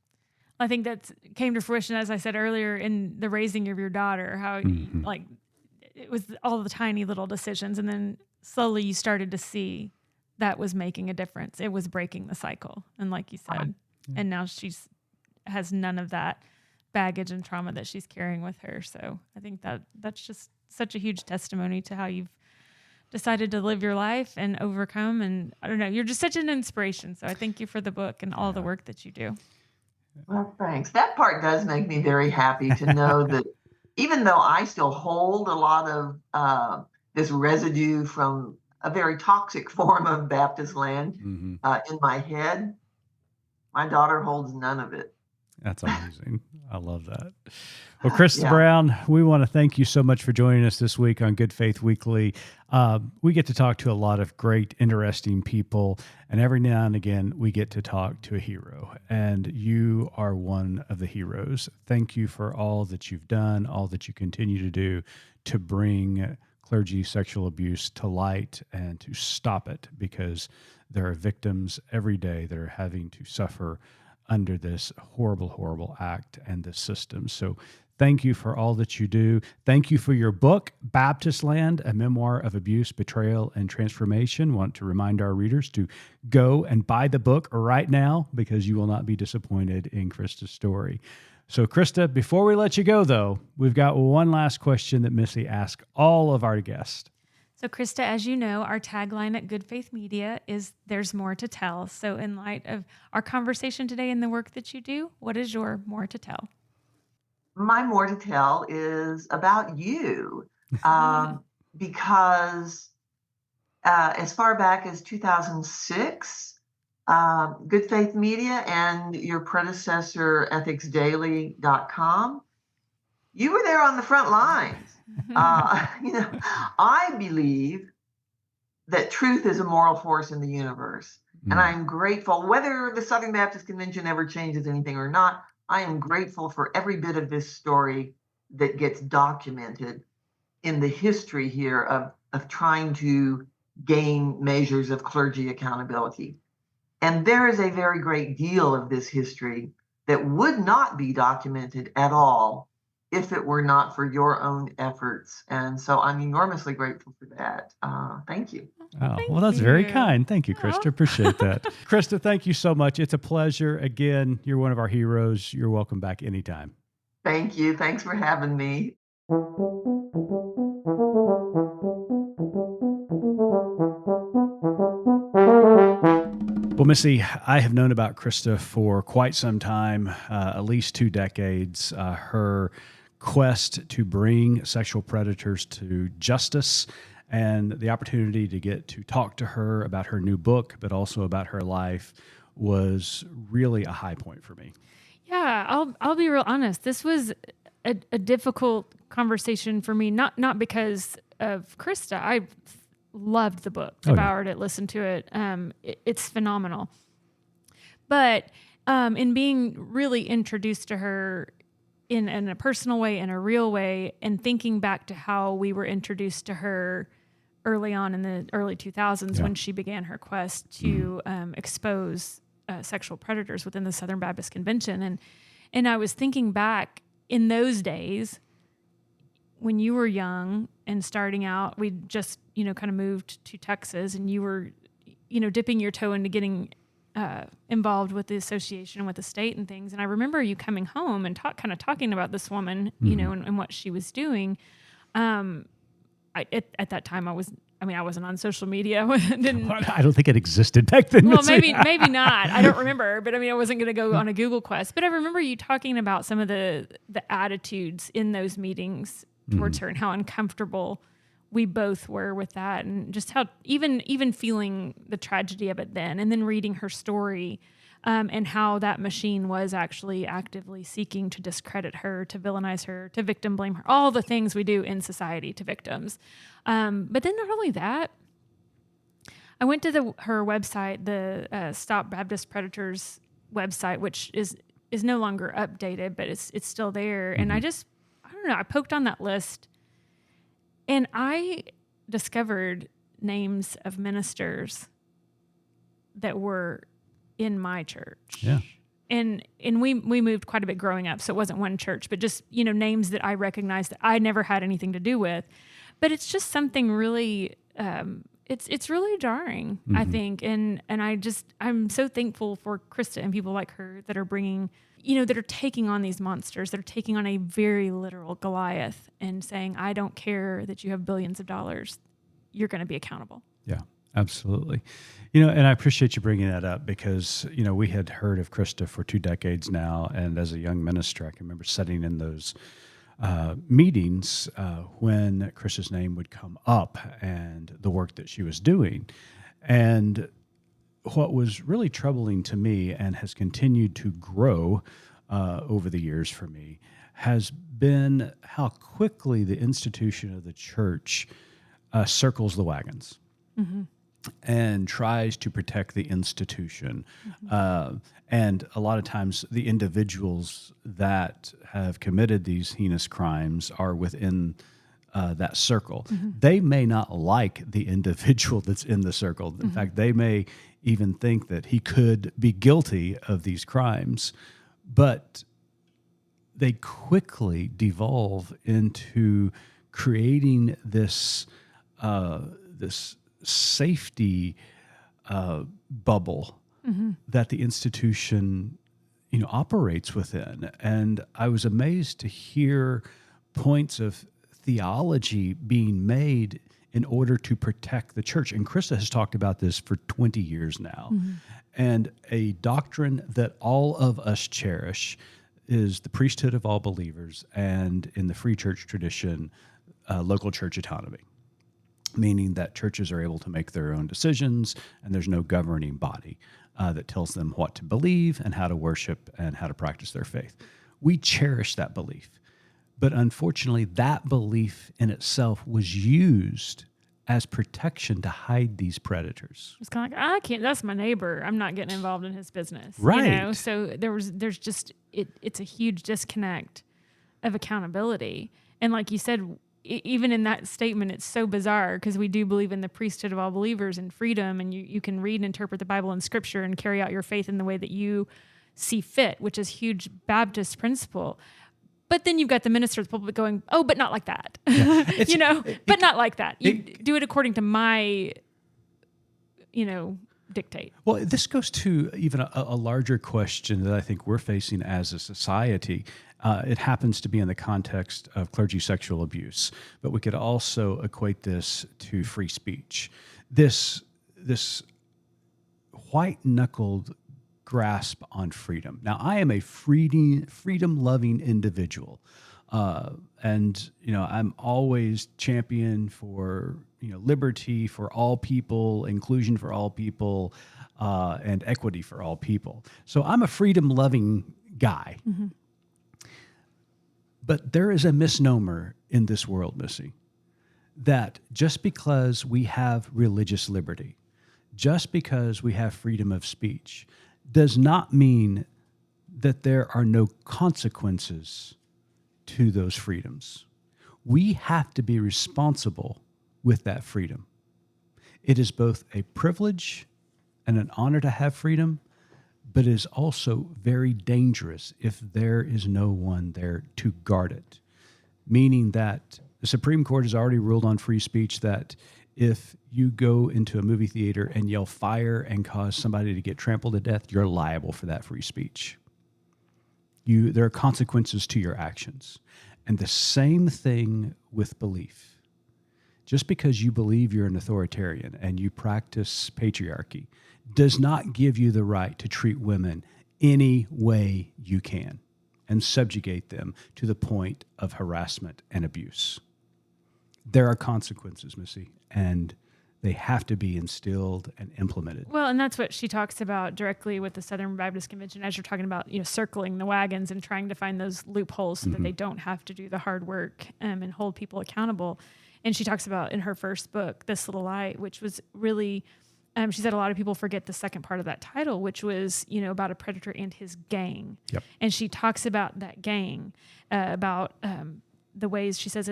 Speaker 3: I think that came to fruition, as I said earlier, in the raising of your daughter, how like it was all the tiny little decisions. And then slowly you started to see that was making a difference. It was breaking the cycle. And like you said, and now has none of that baggage and trauma that she's carrying with her. So I think that's just such a huge testimony to how you've decided to live your life and overcome. And I don't know, you're just such an inspiration. So I thank you for the book and all the work that you do.
Speaker 1: Well, thanks. That part does make me very happy to know that even though I still hold a lot of this residue from a very toxic form of Baptistland in my head, my daughter holds none of it.
Speaker 2: That's amazing. I love that. Well, Christa Brown, we want to thank you so much for joining us this week on Good Faith Weekly. We get to talk to a lot of great, interesting people, and every now and again, we get to talk to a hero, and you are one of the heroes. Thank you for all that you've done, all that you continue to do to bring clergy sexual abuse to light and to stop it, because there are victims every day that are having to suffer under this horrible, horrible act and this system. So thank you for all that you do. Thank you for your book, Baptistland, A Memoir of Abuse, Betrayal, and Transformation. Want to remind our readers to go and buy the book right now, because you will not be disappointed in Christa's story. So Christa, before we let you go though, we've got one last question that Missy asked all of our guests.
Speaker 3: So Christa, as you know, our tagline at Good Faith Media is "There's more to tell." So in light of our conversation today and the work that you do, what is your more to tell?
Speaker 1: My more to tell is about you, because as far back as 2006, Good Faith Media and your predecessor, ethicsdaily.com, you were there on the front lines. I believe that truth is a moral force in the universe. And I'm grateful, whether the Southern Baptist Convention ever changes anything or not, I am grateful for every bit of this story that gets documented in the history here of trying to gain measures of clergy accountability. And there is a very great deal of this history that would not be documented at all if it were not for your own efforts. And so I'm enormously grateful for that. Thank you.
Speaker 2: Oh, well, that's very kind. Thank you, Christa. Appreciate that. Christa, thank you so much. It's a pleasure. Again, you're one of our heroes. You're welcome back anytime.
Speaker 1: Thank you. Thanks for having me.
Speaker 2: Well, Missy, I have known about Christa for quite some time, at least 2 decades. Her quest to bring sexual predators to justice and the opportunity to get to talk to her about her new book, but also about her life, was really a high point for me.
Speaker 3: Yeah, I'll be real honest. This was a difficult conversation for me, not because of Christa. I loved the book, devoured it, listened to it. It's phenomenal. But in being really introduced to her in a personal way, in a real way, and thinking back to how we were introduced to her early on in the early 2000s when she began her quest to expose sexual predators within the Southern Baptist Convention. And I was thinking back in those days when you were young and starting out. We just, kind of moved to Texas, and you were, dipping your toe into getting involved with the association, with the state and things. And I remember you coming home and kind of talking about this woman, and what she was doing. At that time, I wasn't on social media.
Speaker 2: I don't think it existed back then.
Speaker 3: Well, maybe not. I don't remember. But I wasn't going to go on a Google quest. But I remember you talking about some of the attitudes in those meetings towards her, and how uncomfortable we both were with that, and just how even feeling the tragedy of it then, and then reading her story, and how that machine was actually actively seeking to discredit her, to villainize her, to victim blame her, all the things we do in society to victims. But then not only that, I went to her website, the Stop Baptist Predators website, which is is no longer updated, but it's still there. And I don't know, I poked on that list and I discovered names of ministers that were in my church.
Speaker 2: Yeah.
Speaker 3: And we moved quite a bit growing up, so it wasn't one church, but just, names that I recognized that I never had anything to do with. But it's just something really, it's really jarring, I think. And I'm so thankful for Christa and people like her that are bringing, that are taking on these monsters, that are taking on a very literal Goliath and saying, I don't care that you have billions of dollars. You're going to be accountable.
Speaker 2: Yeah, absolutely. And I appreciate you bringing that up because, we had heard of Christa for 2 decades now. And as a young minister, I can remember sitting in those meetings when Christa's name would come up and the work that she was doing. And what was really troubling to me and has continued to grow over the years for me has been how quickly the institution of the church circles the wagons. And tries to protect the institution. And a lot of times the individuals that have committed these heinous crimes are within that circle. They may not like the individual that's in the circle. In fact, they may even think that he could be guilty of these crimes. But they quickly devolve into creating this safety bubble that the institution, operates within. And I was amazed to hear points of theology being made in order to protect the church. And Christa has talked about this for 20 years now. And a doctrine that all of us cherish is the priesthood of all believers, and in the free church tradition, local church autonomy. Meaning that churches are able to make their own decisions and there's no governing body that tells them what to believe and how to worship and how to practice their faith. We cherish that belief. But unfortunately, that belief in itself was used as protection to hide these predators.
Speaker 3: It's kind of like, I can't, that's my neighbor. I'm not getting involved in his business.
Speaker 2: Right.
Speaker 3: So there's just, it's a huge disconnect of accountability. And like you said, even in that statement, it's so bizarre because we do believe in the priesthood of all believers and freedom, and you can read and interpret the Bible and Scripture and carry out your faith in the way that you see fit, which is huge Baptist principle. But then you've got the minister of the pulpit going, oh, but not like that,
Speaker 2: Yeah,
Speaker 3: but not like that. You do it according to my, dictate.
Speaker 2: Well, this goes to even a larger question that I think we're facing as a society. It happens to be in the context of clergy sexual abuse, but we could also equate this to free speech. This white-knuckled grasp on freedom. Now, I am a freedom-loving individual, and I'm always champion for liberty for all people, inclusion for all people, and equity for all people. So I'm a freedom-loving guy. But there is a misnomer in this world, Missy, that just because we have religious liberty, just because we have freedom of speech, does not mean that there are no consequences to those freedoms. We have to be responsible with that freedom. It is both a privilege and an honor to have freedom, but it is also very dangerous if there is no one there to guard it. Meaning that the Supreme Court has already ruled on free speech that if you go into a movie theater and yell fire and cause somebody to get trampled to death, you're liable for that free speech. There are consequences to your actions. And the same thing with belief. Just because you believe you're an authoritarian and you practice patriarchy does not give you the right to treat women any way you can and subjugate them to the point of harassment and abuse. There are consequences, Missy, and they have to be instilled and implemented.
Speaker 3: Well, and that's what she talks about directly with the Southern Baptist Convention, as you're talking about, circling the wagons and trying to find those loopholes so that they don't have to do the hard work and hold people accountable. And she talks about in her first book, This Little Light, which was really She said a lot of people forget the second part of that title, which was, about a predator and his gang.
Speaker 2: Yep.
Speaker 3: And she talks about that gang, about the ways, she says,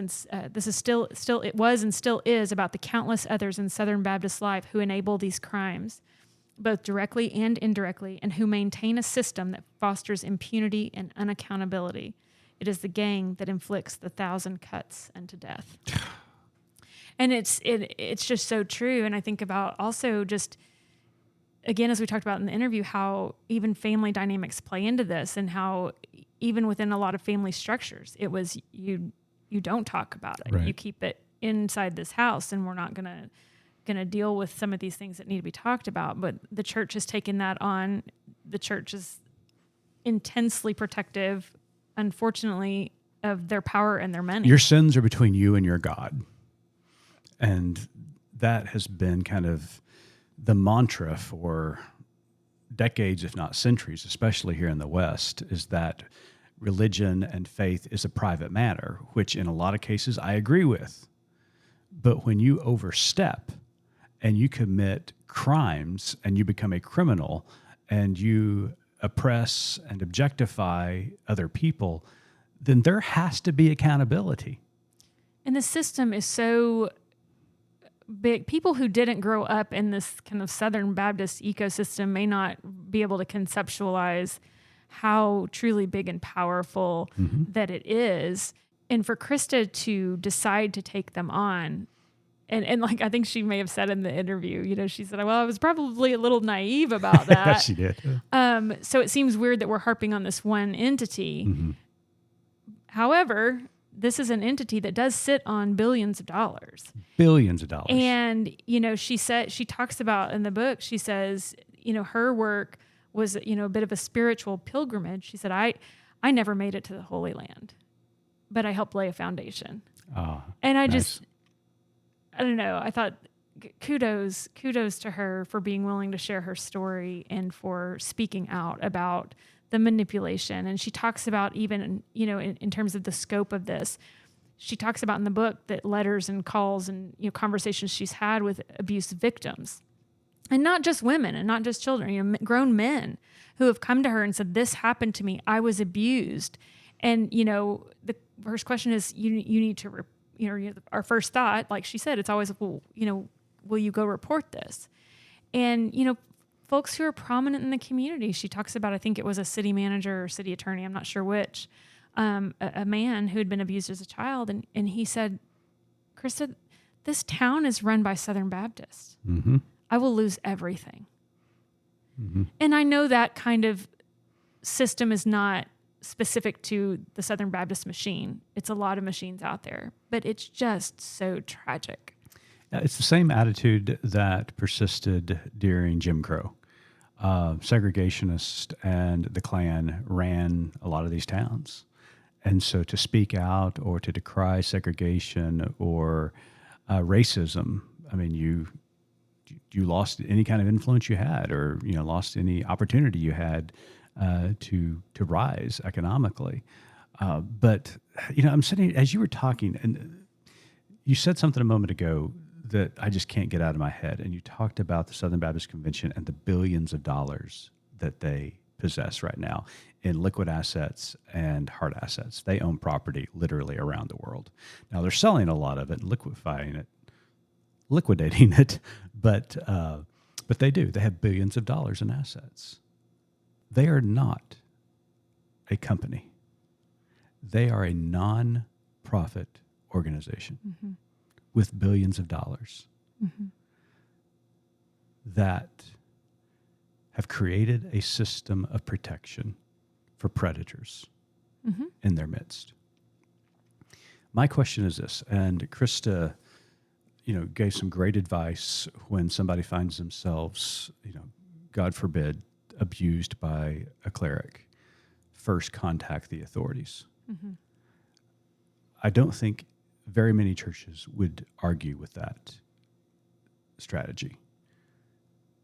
Speaker 3: this is still it was and still is about the countless others in Southern Baptist life who enable these crimes, both directly and indirectly, and who maintain a system that fosters impunity and unaccountability. It is the gang that inflicts the 1,000 cuts and to death. And it's just so true. And I think about also just, again, as we talked about in the interview, how even family dynamics play into this, and how even within a lot of family structures, it was you don't talk about it.
Speaker 2: Right.
Speaker 3: You keep it inside this house, and we're not gonna deal with some of these things that need to be talked about. But the church has taken that on. The church is intensely protective, unfortunately, of their power and their money.
Speaker 2: Your sins are between you and your God. And that has been kind of the mantra for decades, if not centuries, especially here in the West, is that religion and faith is a private matter, which in a lot of cases I agree with. But when you overstep and you commit crimes and you become a criminal and you oppress and objectify other people, then there has to be accountability.
Speaker 3: And the system is so big. People who didn't grow up in this kind of Southern Baptist ecosystem may not be able to conceptualize how truly big and powerful that it is. And for Christa to decide to take them on, and like I think she may have said in the interview, she said, well, I was probably a little naive about that.
Speaker 2: She did.
Speaker 3: So it seems weird that we're harping on this one entity. However, this is an entity that does sit on billions of dollars.
Speaker 2: Billions of dollars.
Speaker 3: And, she talks about in the book, she says, her work was, a bit of a spiritual pilgrimage. She said, I never made it to the Holy Land, but I helped lay a foundation. And I
Speaker 2: nice.
Speaker 3: I don't know. I thought kudos to her for being willing to share her story and for speaking out about the manipulation. And she talks about even, in terms of the scope of this, she talks about in the book that letters and calls and, conversations she's had with abuse victims, and not just women and not just children, grown men who have come to her and said, this happened to me. I was abused. And, the first question is, you need to, our first thought, like she said, it's always, well, will you go report this? And, folks who are prominent in the community. She talks about, I think it was a city manager or city attorney, I'm not sure which, a man who had been abused as a child. And he said, Christa, this town is run by Southern Baptists. I will lose everything. And I know that kind of system is not specific to the Southern Baptist machine. It's a lot of machines out there, but it's just so tragic.
Speaker 2: It's the same attitude that persisted during Jim Crow. Segregationists and the Klan ran a lot of these towns. And so to speak out or to decry segregation or racism, I mean, you lost any kind of influence you had, or lost any opportunity you had to rise economically. But I'm sitting as you were talking, and you said something a moment ago that I just can't get out of my head. And you talked about the Southern Baptist Convention and the billions of dollars that they possess right now in liquid assets and hard assets. They own property literally around the world. Now they're selling a lot of it, liquidating it, but they do. They have billions of dollars in assets. They are not a company. They are a non-profit organization with billions of dollars that have created a system of protection for predators in their midst. My question is this, and Christa, gave some great advice when somebody finds themselves, God forbid, abused by a cleric. First, contact the authorities. I don't think very many churches would argue with that strategy.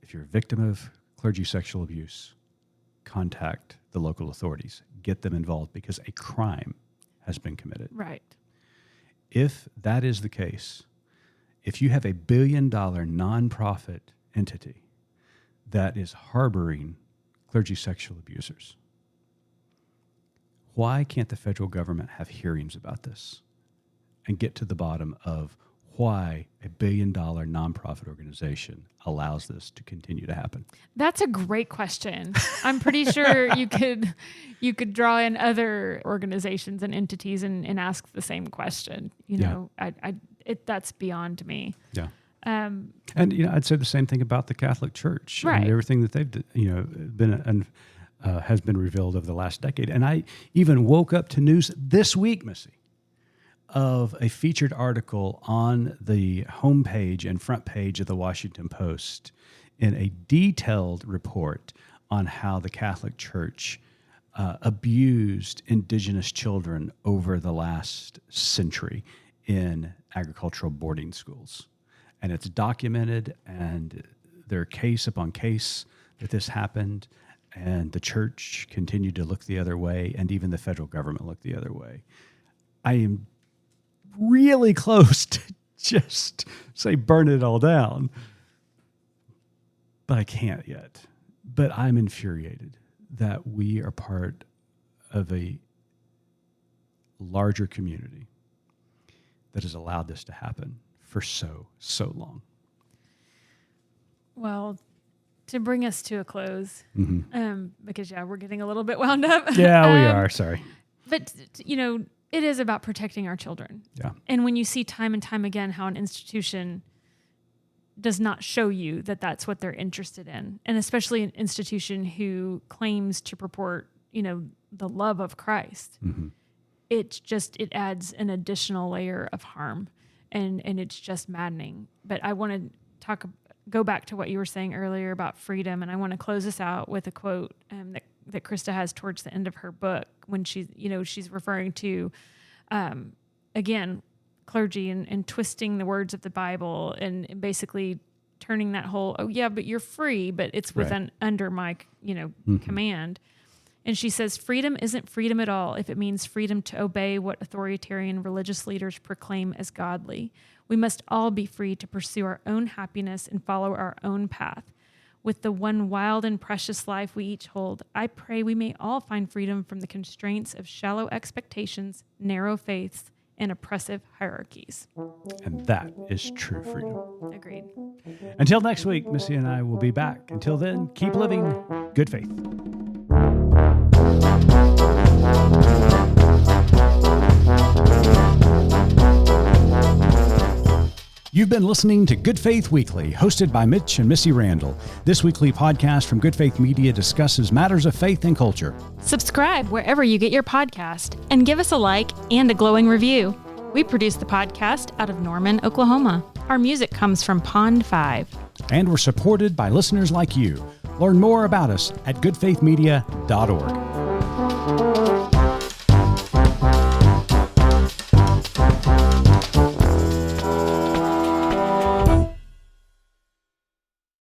Speaker 2: If you're a victim of clergy sexual abuse, contact the local authorities. Get them involved because a crime has been committed.
Speaker 3: Right.
Speaker 2: If that is the case, if you have a $1 billion nonprofit entity that is harboring clergy sexual abusers. Why can't the federal government have hearings about this and get to the bottom of why a $1 billion nonprofit organization allows this to continue to happen?
Speaker 3: That's a great question. I'm pretty sure you could draw in other organizations and entities and ask the same question. That's beyond me.
Speaker 2: Yeah. And I'd say the same thing about the Catholic Church,
Speaker 3: right?
Speaker 2: And everything that they've been has been revealed over the last decade. And I even woke up to news this week, Missy, of a featured article on the homepage and front page of the Washington Post in a detailed report on how the Catholic Church abused indigenous children over the last century in agricultural boarding schools. And it's documented, and there are case upon case that this happened, and the church continued to look the other way, and even the federal government looked the other way. I am really close to just say burn it all down, but I can't yet. But I'm infuriated that we are part of a larger community that has allowed this to happen for so long.
Speaker 3: Well, to bring us to a close, because we're getting a little bit wound up.
Speaker 2: Yeah, we are. Sorry.
Speaker 3: But, it is about protecting our children.
Speaker 2: Yeah.
Speaker 3: And when you see time and time again how an institution does not show you that that's what they're interested in, and especially an institution who claims to purport, the love of Christ, it adds an additional layer of harm, and it's just maddening. But I want to go back to what you were saying earlier about freedom, and I want to close this out with a quote that Christa has towards the end of her book when she's referring to, again, clergy and twisting the words of the Bible and basically turning that whole, oh yeah, but you're free, but it's under my, command. And she says, freedom isn't freedom at all if it means freedom to obey what authoritarian religious leaders proclaim as godly. We must all be free to pursue our own happiness and follow our own path. With the one wild and precious life we each hold, I pray we may all find freedom from the constraints of shallow expectations, narrow faiths, and oppressive hierarchies.
Speaker 2: And that is true freedom.
Speaker 3: Agreed.
Speaker 2: Until next week, Missy and I will be back. Until then, keep living good faith. You've been listening to Good Faith Weekly, hosted by Mitch and Missy Randall. This weekly podcast from Good Faith Media discusses matters of faith and culture.
Speaker 3: Subscribe wherever you get your podcast and give us a like and a glowing review. We produce the podcast out of Norman, Oklahoma. Our music comes from Pond 5.
Speaker 2: And we're supported by listeners like you. Learn more about us at goodfaithmedia.org.